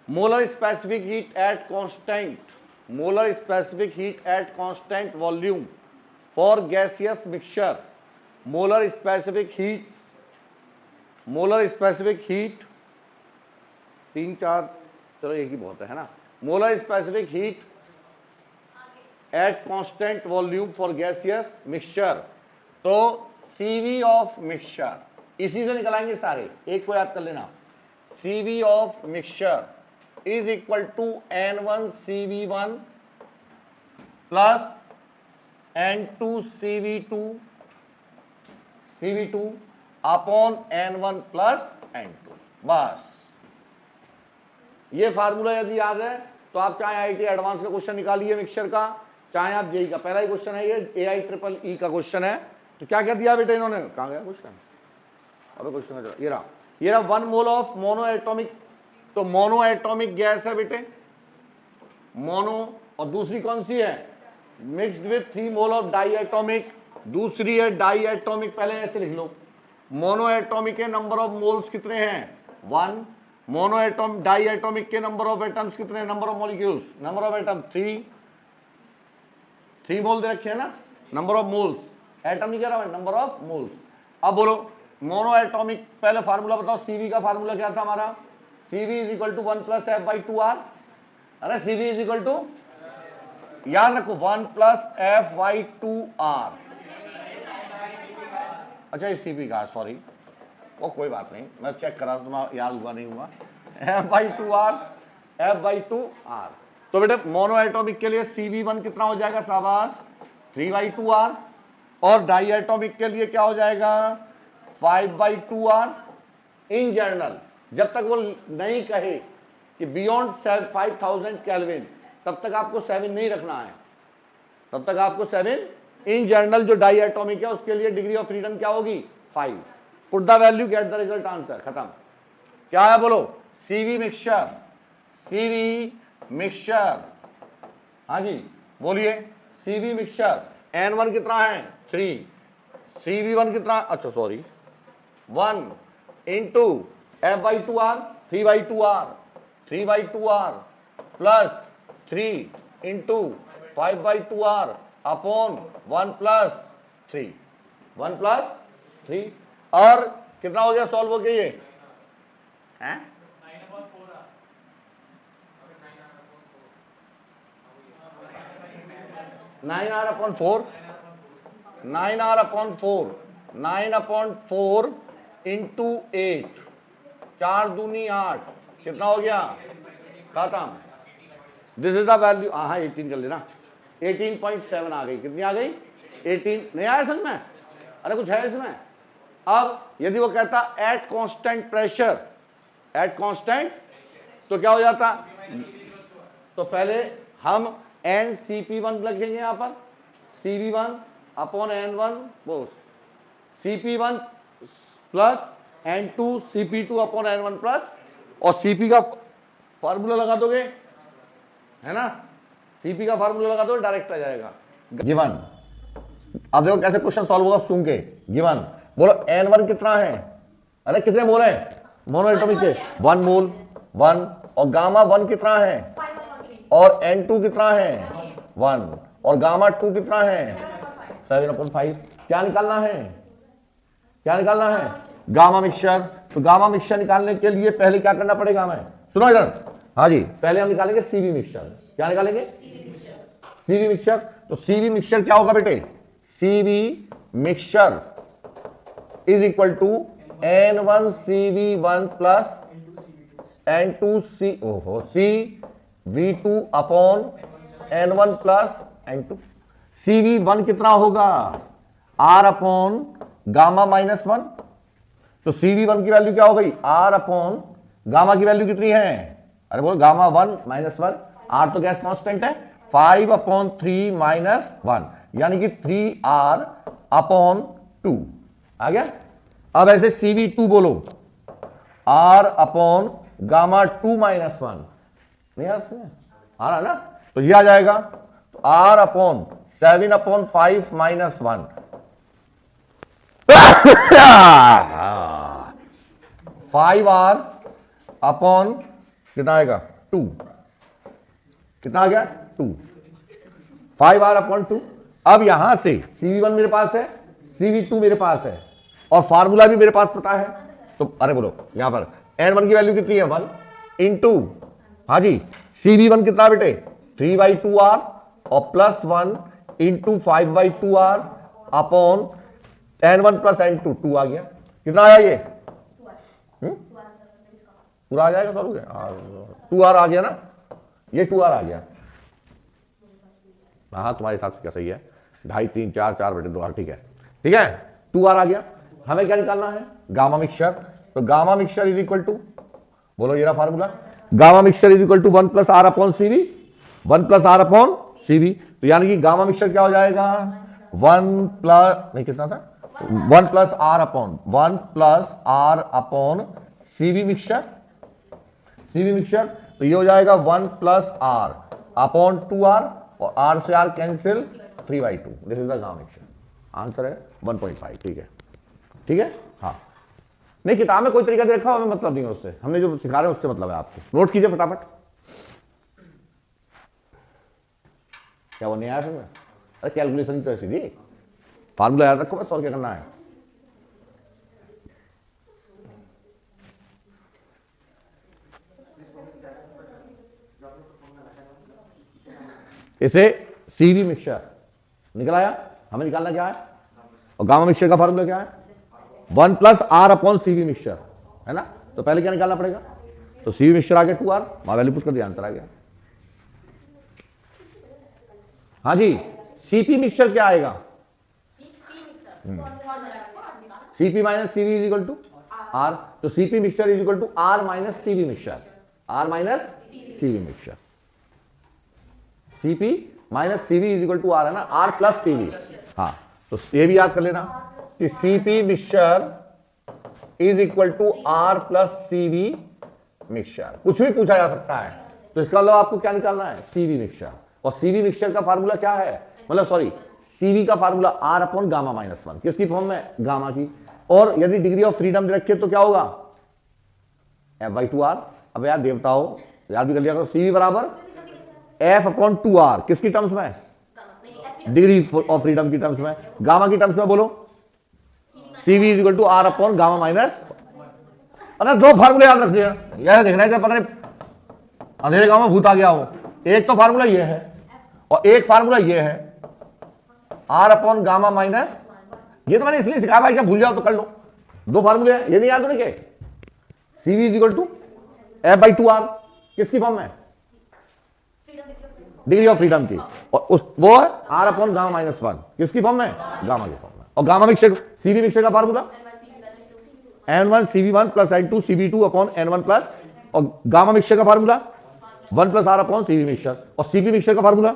molar specific heat at constant, molar specific heat at constant volume for gaseous mixture. Molar specific heat, molar specific heat 3 4, चलो एक ही बहुत है ना। Molar specific heat at constant volume for gaseous mixture. तो Cv ऑफ मिक्सचर इसी से निकलाएंगे सारे, एक को याद कर लेना, Cv of mixture is equal to N1 Cv1 plus N2 Cv2 upon N1 plus N2। बस ये फार्मूला यदि याद है तो आप चाहे आईटी एडवांस का क्वेश्चन निकालिए मिक्सचर का, चाहे आप जेई का, पहला ही क्वेश्चन है ये, AIEEE का क्वेश्चन है। तो क्या क्या दिया बेटा इन्होंने, कहां गया क्वेश्चन, अबे क्वेश्चन ये रहा 1 मोल ऑफ मोनो एटॉमिक। तो मोनो एटॉमिक गैस है बेटे, मोनो, और दूसरी कौन सी है, mixed with 3 mole of diatomic, दूसरी है डाई एटॉमिक। पहले ऐसे लिख लो, मोनो एटॉमिक के नंबर ऑफ मोल्स कितने हैं 1, मोनो एटॉम डाई एटॉमिक के नंबर ऑफ एटम्स कितने, number of molecules, number of atom 3 mole दे रखे हैं ना, नंबर ऑफ मोल्स, एटम नहीं कह रहा है, नंबर ऑफ मोल्स। अब बोलो मोनो एटॉमिक, पहले फार्मूला बताओ, Cv का फार्मूला क्या था हमारा, Cv is equal to 1 plus F/2R। अरे Cv इज इक्वल टू, याद रखो 1 प्लस F/2R। अच्छा ये Cp का, सॉरी, वो कोई बात नहीं, मैं चेक करा तुम्हारा याद हुआ नहीं हुआ, F/2R। तो बेटे मोनो एटॉमिक के लिए Cv1 कितना हो जाएगा शाबाश 3/2R, और डाई एटॉमिक के लिए क्या हो जाएगा 5/2R। इन जनरल जब तक वो नहीं कहे कि बियॉन्ड 5000 केल्विन, तब तक आपको 7 नहीं रखना है, तब तक आपको 7। इन जनरल जो डाई एटॉमिक है उसके लिए डिग्री ऑफ फ्रीडम क्या होगी 5। Put the value, get the result, answer, खत्म। क्या है बोलो, Cv मिक्सचर, Cv मिक्सचर, हाँ जी बोलिए, Cv मिक्सचर N1 कितना है 3, Cv1 कितना, अच्छा sorry 1 into F/2R 3/2R, 3/2r plus 3 into 5/2r upon 1 plus 3 1 plus 3 और कितना हो गया सॉल्व हो गया ये हैं 9r upon 4 9r upon 4 9 upon 4 into 8 4 दूनी 8 कितना हो गया खत्म। This is the value. हाँ 18 कर लेना 18.7 आ गई। कितनी आ गई 18 नहीं आया समझ में। अरे कुछ है इसमें। अब यदि वो कहता at constant pressure at constant तो क्या हो जाता। तो पहले हम NCP1 लिखेंगे यहां पर CV1 upon N1 Bose CP1 plus N2 CP2 upon N1 plus और CP का फार्मूला लगा दोगे है ना। CP का फार्मूला लगा दोगे डायरेक्ट आ जाएगा गिवन। अब देखो कैसे क्वेश्चन सॉल्व होगा सुन के। गिवन बोलो N1 कितना है। अरे कितने मोल है मोनो एटॉमिक के 1 मोल 1 और गामा 1 कितना है और N2 कितना है 1 और गामा 2 कितना है 7/5। क्या निकालना है क्या निकालना है गामा मिक्सचर। तो गामा मिक्सचर निकालने के लिए पहले क्या करना पड़ेगा हमें सुनो इधर। हाँ जी पहले हम निकालेंगे CV मिक्सचर। क्या निकालेंगे CV मिक्सचर। तो CV मिक्सचर क्या होगा बेटे CV mixture is equal to N1 CV1 plus N2 CV2 upon N1 plus N2। CV1 कितना होगा R अपॉन गामा माइनस 1। तो CV1 की वैल्यू क्या हो गई R अपॉन गामा की वैल्यू कितनी है। अरे बोलो गामा 1 माइनस 1 R तो गैस कांस्टेंट है 5/3 माइनस 1 यानी कि 3R अपॉन 2 आ गया। अब ऐसे CV2 बोलो R अपॉन गामा 2 माइनस 1 नहीं आ रहा ना। तो ये आ जाएगा तो R upon 7/5 minus 1 5R upon कितना आएगा 2 कितना आ गया 2 5R अपॉन 2। अब यहां से CV1 मेरे पास है CV2 मेरे पास है और फार्मूला भी मेरे पास पता है। तो अरे बोलो यहां पर N1 की वैल्यू कितनी है 1 इंटू हाँ जी CV1 कितना बेटे 3/2R और plus 1 into 5/2R upon N1 plus N2 2 आ गया। कितना आया ये पूरा आ जाएगा सॉल्व हो गया 2R आ गया ना। ये 2R आ गया। हाँ तुम्हारे हिसाब से क्या सही है 2.5 3 4 4 बटे 2R ठीक है 2R आ गया। हमें क्या निकालना है गामा मिक्सचर। तो gamma mixture is equal to बोलो ये रहा formula gamma mixture is equal to 1 plus R upon CV 1 plus R upon CV। तो यानी कि गामा मिक्सचर क्या हो जाएगा 1 प्लस नहीं कितना था 1 plus R upon CV mixture. तो ये हो जाएगा 1 प्लस R अपॉन 2R और R से R cancel 3/2। This is the gamma mixture. Answer है 1.5 ठीक है हाँ। नहीं किताब में कोई तरीका दे रखा हमें मतलब नहीं है उससे। हमने जो सिखा रहे हैं उससे मतलब है आपको। नोट कीजिए फटाफट। क्या वो नहीं आया समझ। अरे कैलकुलेशन तो ऐसी थी फार्मूला याद रखो बस और क्या करना है। इसे CV मिक्सचर निकल आया। हमें निकालना क्या है और गामा मिक्सचर का फार्मूला क्या है 1 plus R upon CV mixture है ना। तो पहले क्या निकालना पड़ेगा तो CV मिक्सचर आ गया 2R वैल्यू पुट कर दिया आंसर आ गया। हाँ जी CP मिक्सचर क्या आएगा CP minus CV is equal to R। तो CP mixture is equal to R minus CV mixture R minus CV mixture. CP minus CV is equal to R है ना R plus CV। हाँ तो ये भी याद कर लेना कि CP mixture is equal to R plus CV mixture. कुछ भी पूछा जा सकता है। तो इसका मतलब आपको क्या निकालना है CV मिक्सचर। और CV मिक्सचर का फार्मूला क्या है मतलब सॉरी CV का formula R upon gamma minus 1 किसकी फॉर्म में गामा की। और यदि डिग्री ऑफ फ्रीडम रखे तो क्या होगा F/2R। अब यार देवताओं याद भी कर लिया करो, CV बराबर F/2R, किसकी टर्म्स में? डिग्री ऑफ फ्रीडम की टर्म्स में। गामा की टर्म्स में बोलो, CV is equal to R upon gamma minus. अरे दो फार्मूले याद रखिए, यह देखना है पता नहीं अंधेरे गांव में भूत आ गया हो। एक तो फार्मूला ये है और एक फार्मूला ये है, R अपॉन गामा माइनस। ये तो मैंने इसलिए सिखाया भाई, क्या भूल जाओ तो कर लो, दो फार्मूले हैं, ये नहीं याद होने के। CV is equal to F/2R, किसकी फॉर्म में? डिग्री ऑफ फ्रीडम की, और उस वो है R अपॉन गामा माइनस 1, किसकी फॉर्म में? गामा की फॉर्म में। और गामा मिक्सचर, CV मिक्सचर का formula N1 CV1 plus N2 CV2 upon N1 plus, और गामा मिक्सचर का formula 1 plus R upon CV mixture, और CV मिक्सचर का फार्मूला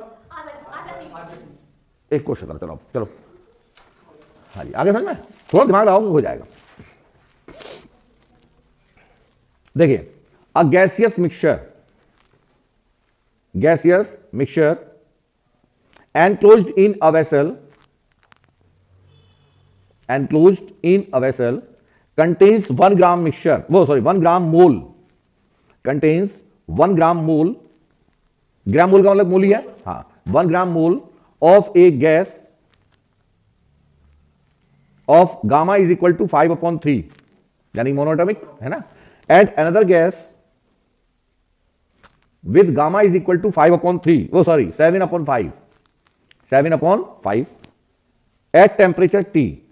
एक क्वेश्चन करो, चलो चलो हाँ जी, आगे समझ में, थोड़ा दिमाग लगाओ हो जाएगा। देखिए, अ gaseous mixture enclosed in a vessel contains 1 gram mixture, 1 gram mole, contains 1 gram mole, ग्राम मोल का मतलब मोल ही है, हाँ, 1 gram mole of a gas of gamma is equal to 5/3, यानी मोनोएटॉमिक है ना, and another gas with gamma is equal to 5/3, 7/5 at temperature T,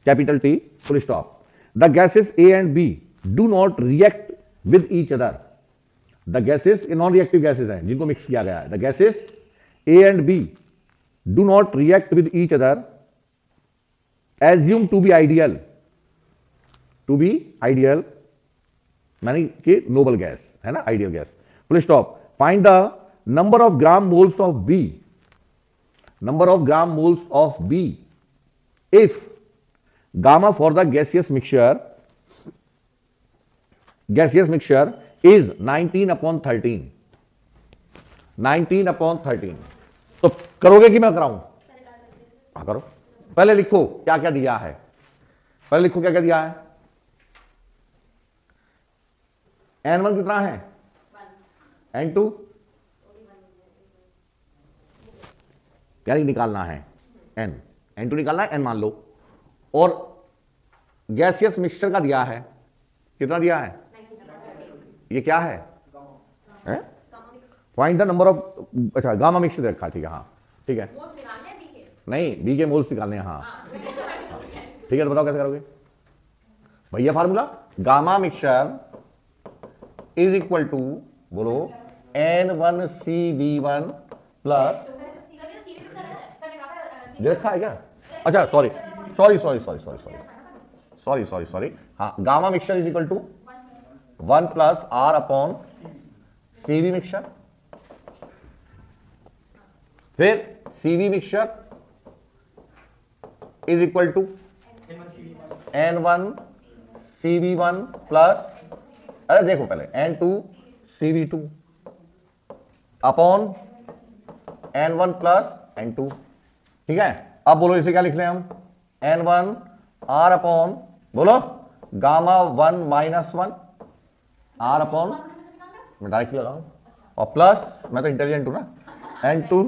capital T, full stop. The gases A and B do not react with each other. The gases non reactive gases हैं जिनको mix किया गया है। The gases A and B do not react with each other, assume to be ideal, मानी कि noble gas है ना, ideal gas, full stop. Find the number of gram moles of B if gamma for the gaseous mixture is 19/13, 19/13। तो करोगे कि मैं कराऊं? हाँ करो, पहले लिखो क्या क्या दिया है, N1 कितना है, N2 क्या निकालना है, N2 निकालना है, N मान लो, और गैसियस मिक्सचर का दिया है, कितना दिया है, ये क्या है, फाइंड द नंबर ऑफ, अच्छा गामा मिक्सचर रखा, ठीक है, हाँ ठीक है, नहीं बी के मोल्स निकालने हैं, हाँ ठीक है, तो बताओ कैसे करोगे भैया। Formula gamma mixture is equal to, बोलो, N1CV1 प्लस, देखा है क्या, अच्छा सॉरी, हाँ, gamma mixture is equal to 1 plus R upon CV mixture, फिर CV mixture is equal to N1CV1 plus, अरे देखो पहले N2CV2 upon N1 plus N2, ठीक है। अब बोलो इसे क्या लिख रहे हैं हम, N1 R अपॉन, बोलो, गामा 1 माइनस 1 R अपॉन, मैं डायरेक्ट लगाऊं, और प्लस, मैं तो इंटेलिजेंट हूं ना, N2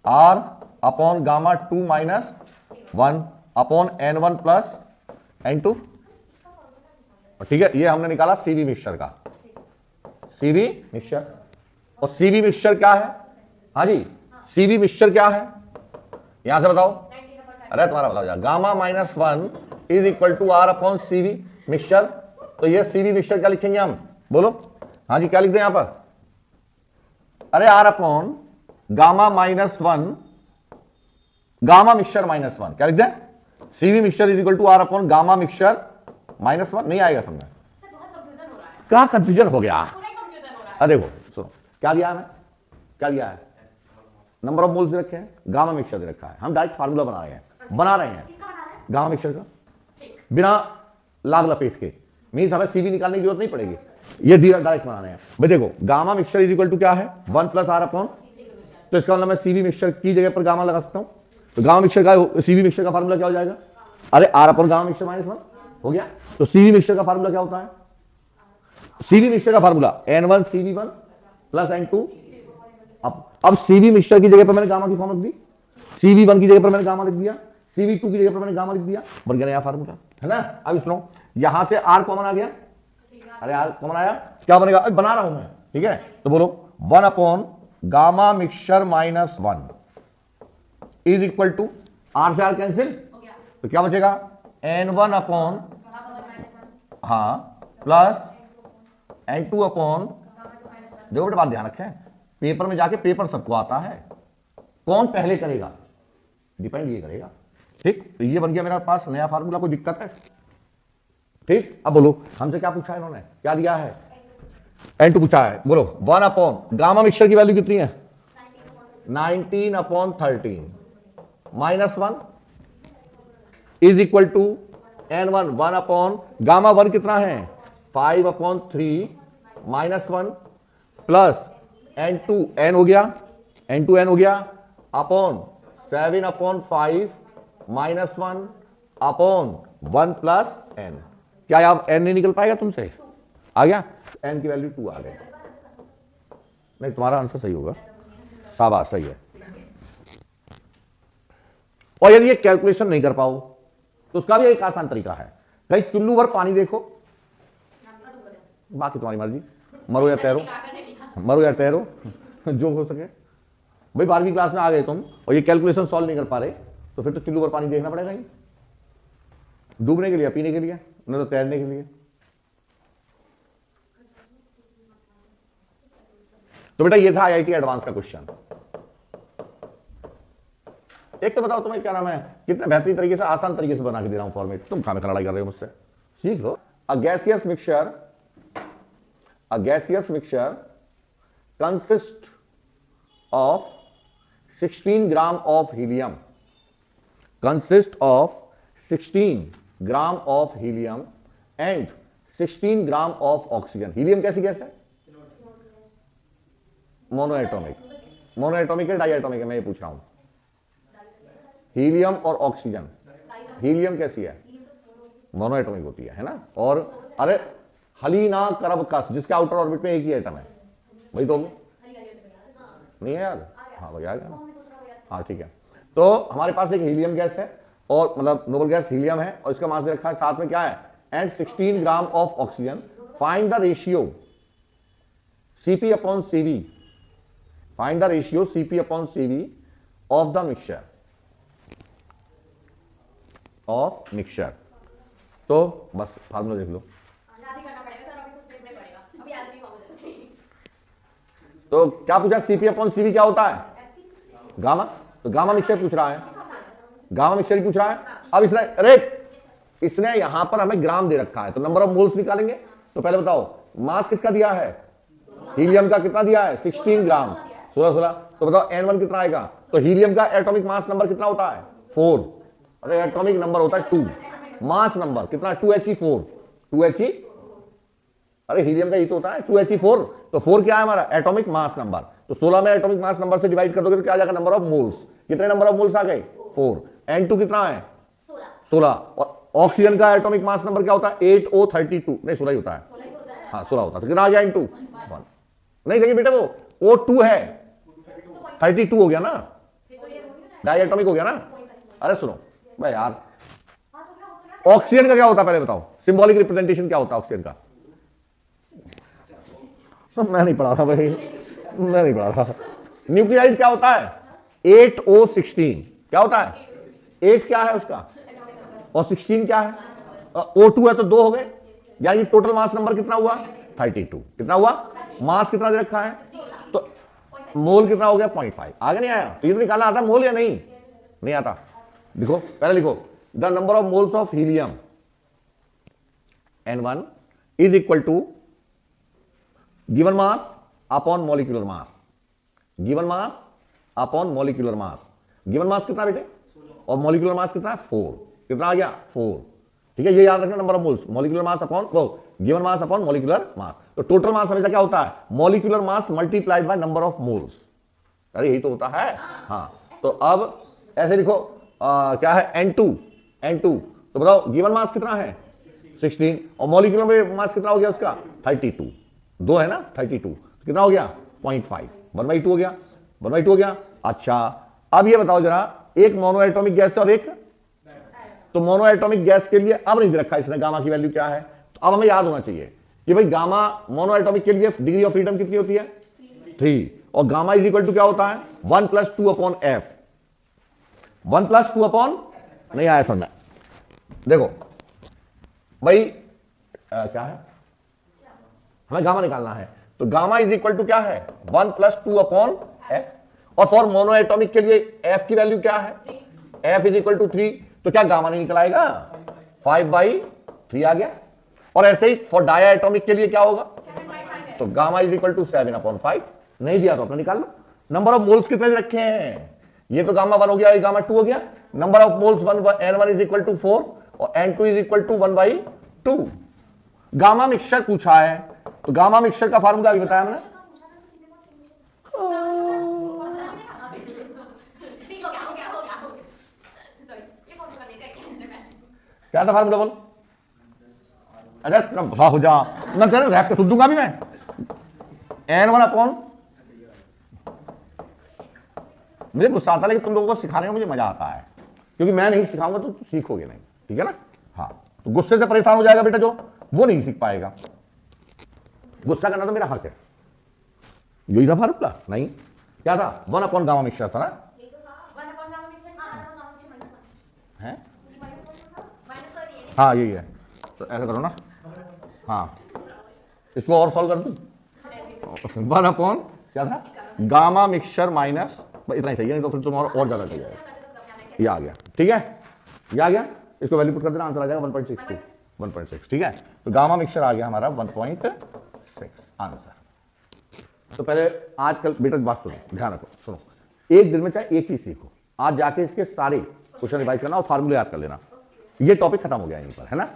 R upon gamma 2 minus 1 upon N1 plus N2, ठीक है। ये हमने निकाला CV मिक्सचर का, CV मिक्सचर, और CV मिक्सचर क्या है, हाँ जी, CV मिक्सचर क्या है, यहां से बताओ, अरे तुम्हारा बताओ, gamma minus 1 is equal to R upon CV mixture, तो ये CV मिक्सचर क्या लिखेंगे हम, बोलो, हाँ जी क्या लिख दें यहां पर, अरे R upon gamma minus 1, gamma mixture minus 1, क्या लिख दें, CV mixture is equal to R upon gamma mixture minus 1, नहीं आएगा समझ, क्या कंफ्यूजन हो गया, अरे देखो सुनो, क्या दिया है, नंबर ऑफ मोल्स रखे हैं, गामा मिक्सचर दे रखा है, हम डायरेक्ट फार्मूला बना रहे हैं गामा मिक्सचर का, बिना लाग लपेट के, मीन्स हमें CV निकालने की जरूरत नहीं पड़ेगी, ये डायरेक्ट बना रहे हैं भाई। देखो gamma mixture is equal to क्या है, 1 प्लस R अपॉन, तो इसका मतलब मैं CV मिक्सचर की जगह पर गामा लगा सकता हूं, तो गामा मिक्सचर का, CV मिक्सचर का फार्मूला क्या हो जाएगा, अरे R upon gamma mixture minus 1 हो गया, तो CV मिक्सचर का फार्मूला क्या होता है, सीवी मिक्सचर का formula N1 CV1 plus N2। अब सीवी मिक्सचर की जगह पर मैंने गामा की फॉर्म रख दी, CV1 की जगह पर मैंने गामा लिख दिया, CV2 की जगह पर मैंने गामा लिख दिया, बन गया नया फार्मूला, है ना। अब सुनो, यहां से R कॉमन आ गया, अरे R कॉमन आया, क्या बनेगा, बना रहा हूं मैं, ठीक है। तो बोलो 1 upon gamma mixture minus 1 is equal to, R से R कैंसिल, तो क्या बचेगा N1 अपॉन, हाँ, प्लस N2 अपॉन, देखो बेटा बात ध्यान रखें, पेपर में जाके पेपर सबको आता है, कौन पहले करेगा डिपेंड ये करेगा, ठीक। तो ये बन गया मेरे पास नया फार्मूला, कोई दिक्कत है, ठीक। अब बोलो हमसे क्या पूछा है इन्होंने, क्या दिया है, N2 पूछा है, बोलो 1 अपॉन गामा मिक्सचर की वैल्यू कितनी है 19 upon 13 minus 1 is equal to N1 1 upon gamma 1 कितना है 5 upon 3 minus 1 plus N2 N हो गया, N2 N हो गया upon 7 upon 5 minus 1 upon 1 plus N। क्या आप N नहीं निकल पाएगा तुमसे, आ गया, N की वैल्यू 2 आ गई, नहीं तुम्हारा आंसर सही होगा, शाबाश सही है। और यदि ये कैलकुलेशन नहीं कर पाओ तो उसका भी एक आसान तरीका है, कहीं चुल्लू भर पानी देखो, बाकी तुम्हारी मर्जी, मरो या तैरो, मरो या तैरो, जो हो सके। भाई 12वीं क्लास में आ गए तुम और ये कैलकुलेशन सॉल्व नहीं कर पा रहे, तो फिर तो चुल्लू भर पानी देखना पड़ेगा ही, डूबने के लिए, पीने के लिए, नहीं तो तैरने के लिए। तो बेटा ये था IIT एडवांस का क्वेश्चन। एक तो बताओ तुम्हें क्या नाम है, कितने बेहतरीन तरीके से, आसान तरीके से बना के दे रहा हूं फॉर्मेट, तुम खाने लड़ाई कर रहे हो मुझसे, सीख लो। A gaseous mixture consist of 16 gram of helium, consist of 16 gram of helium and 16 gram of oxygen. Helium कैसी गैस है, मोनोएटॉमिक, मोनोएटॉमिक है डाईएटॉमिक है, मैं ये पूछ रहा हूं। हीलियम और ऑक्सीजन, हीलियम कैसी है, मोनोएटॉमिक होती है ना। और अरे हलीना करबकस जिसके आउटर ऑर्बिट में एक ही एटम है, वही तो नहीं है यार, हाँ भाई आ गया ना, हाँ ठीक है। तो हमारे पास एक हीलियम गैस है, और मतलब नोबल गैस हीलियम है, और इसका मास दे रखा है साथ में क्या है, and 16 gram of oxygen. Find the ratio Cp upon Cv, find the ratio Cp upon Cv of the mixture, of mixture. तो बस फार्मूला देख लो, तो क्या पूछा, Cp अपॉन Cv क्या होता है, गामा, तो गामा मिक्सचर पूछ रहा है, गामा मिक्सचर पूछ रहा है। अब इसने, अरे इसने यहां पर हमें ग्राम दे रखा है, तो नंबर ऑफ मोल्स निकालेंगे। तो पहले बताओ मास किसका दिया है, हीलियम का कितना दिया है 16 ग्राम, 16। तो बताओ N1 कितना आएगा, तो हीलियम का एटॉमिक मास नंबर कितना होता है 4, अरे एटॉमिक नंबर होता है 2, मास नंबर कितना 2He4, 2He, अरे हीलियम का ये तो होता है 2He4, तो 4 क्या है हमारा एटॉमिक मास नंबर, तो 16 में एटॉमिक मास नंबर से डिवाइड कर दोगे तो क्या आ जाएगा नंबर ऑफ मोल्स, कितने नंबर ऑफ मोल्स आ गए 4। N2 कितना है 16, और ऑक्सीजन का एटॉमिक मास नंबर क्या होता है 8O32, नहीं 16 ही होता है, हाँ 16 होता है, तो कितना आ गया N2 1, नहीं देखिए बेटा वो O2 है, 32 हो गया ना, डाई एटॉमिक हो गया ना। अरे सुनो भाई यार, ऑक्सीजन का क्या होता है पहले बताओ, सिंबॉलिक रिप्रेजेंटेशन क्या होता है ऑक्सीजन का, मैं नहीं पढ़ा रहा भाई, मैं नहीं पढ़ा रहा। न्यूक्लियाइड क्या होता है 8O16, क्या होता है 8 क्या है उसका, और 16 क्या है, O2 है तो 2 हो गए, यानी टोटल मास नंबर कितना हुआ 32, कितना हुआ, मास कितना दे रखा है, तो मोल कितना हो गया 0.5, आगे नहीं आया, तो ये तो निकालना आता मोल या नहीं, नहीं आता। लिखो पहले लिखो, the number of moles of helium N1 is equal to given mass upon molecular mass, given mass upon molecular mass, given mass कितना बेटे और मॉलिक्यूलर मास कितना है 4, कितना आ गया 4, ठीक है। ये याद रखना number of moles, molecular mass upon वो given mass upon molecular mass, तो टोटल मास हमेशा क्या होता है molecular mass multiplied by number of moles, अरे यही तो होता है, हाँ। तो अब ऐसे लिखो क्या है N2, तो बताओ गिवन मास कितना है 16 और मॉलिक्यूलर में मास कितना हो गया उसका 32, 2 है ना 32, कितना हो गया 0.5, 1/2 हो गया, 1/2 हो गया। अच्छा अब ये बताओ जरा, एक मोनो एटॉमिक गैस और एक, तो मोनो एटॉमिक गैस के लिए अब नहीं दे रखा इसने गामा की वैल्यू क्या है, तो अब हमें याद होना चाहिए कि भाई गामा मोनो एटॉमिक के लिए डिग्री ऑफ फ्रीडम कितनी होती है 3, और गामा इज इक्वल टू क्या होता है 1 + 2/f, 1 + 2 नहीं आया समझ में। देखो भाई क्या है, हमें गामा निकालना है, तो गामा इज इक्वल टू क्या है 1 + 2/f, और फॉर मोनो एटॉमिक के लिए f की वैल्यू क्या है, f इज इक्वल टू 3, तो क्या गामा नहीं निकल आएगा 5/3 आ गया। और ऐसे ही फॉर डाया एटॉमिक के लिए क्या होगा, तो गामा इज इक्वल टू 7/5, नहीं दिया तो अपना निकाल लो। नंबर ऑफ मोल्स कितने रखे हैं, ये तो गामा 1 हो गया, ये गामा 2 हो गया। Number of moles n1 is equal to 4 और n2 is equal to 1/2। Gamma mixture पूछा है, तो गामा मिक्सचर का फार्मूला अभी बताया मैंने, क्या था फार्मूला बोल, अरे बसा हो जा, मैं तेरे रैप पे सुन दूंगा भी मैं, n1 मुझे गुस्सा आता है लेकिन तुम लोगों को सिखाने में मुझे मजा आता है, क्योंकि मैं नहीं सिखाऊंगा तो तुम सीखोगे नहीं, ठीक है ना। हाँ तो गुस्से से परेशान हो जाएगा बेटा जो, वो नहीं सीख पाएगा। गुस्सा करना तो मेरा हक है, यही था फार्मूला, नहीं क्या था 1 गामा मिक्सचर था ना, है हाँ यही है, तो ऐसा करो ना, हाँ इसको और सॉल्व कर दूं, 1 क्या था गामा मिक्सचर माइनस, इतना ही सही है, नहीं तो फिर तुम्हारा और ज्यादा चाहिए, ये आ गया, ठीक है ये आ गया, इसको वैल्यू पुट कर देना, आंसर आ जाएगा 1.62, 1.6, ठीक है। तो गामा मिक्सचर आ गया हमारा 1.6 आंसर। तो पहले आजकल बेटा बात सुनो, ध्यान रखो, सुनो, एक दिन में चाहे एक ही सीखो, आज जाके इसके सारे क्वेश्चन रिवाइज करना और फार्मूले याद कर लेना, ये टॉपिक खत्म हो गया यहीं पर, है ना।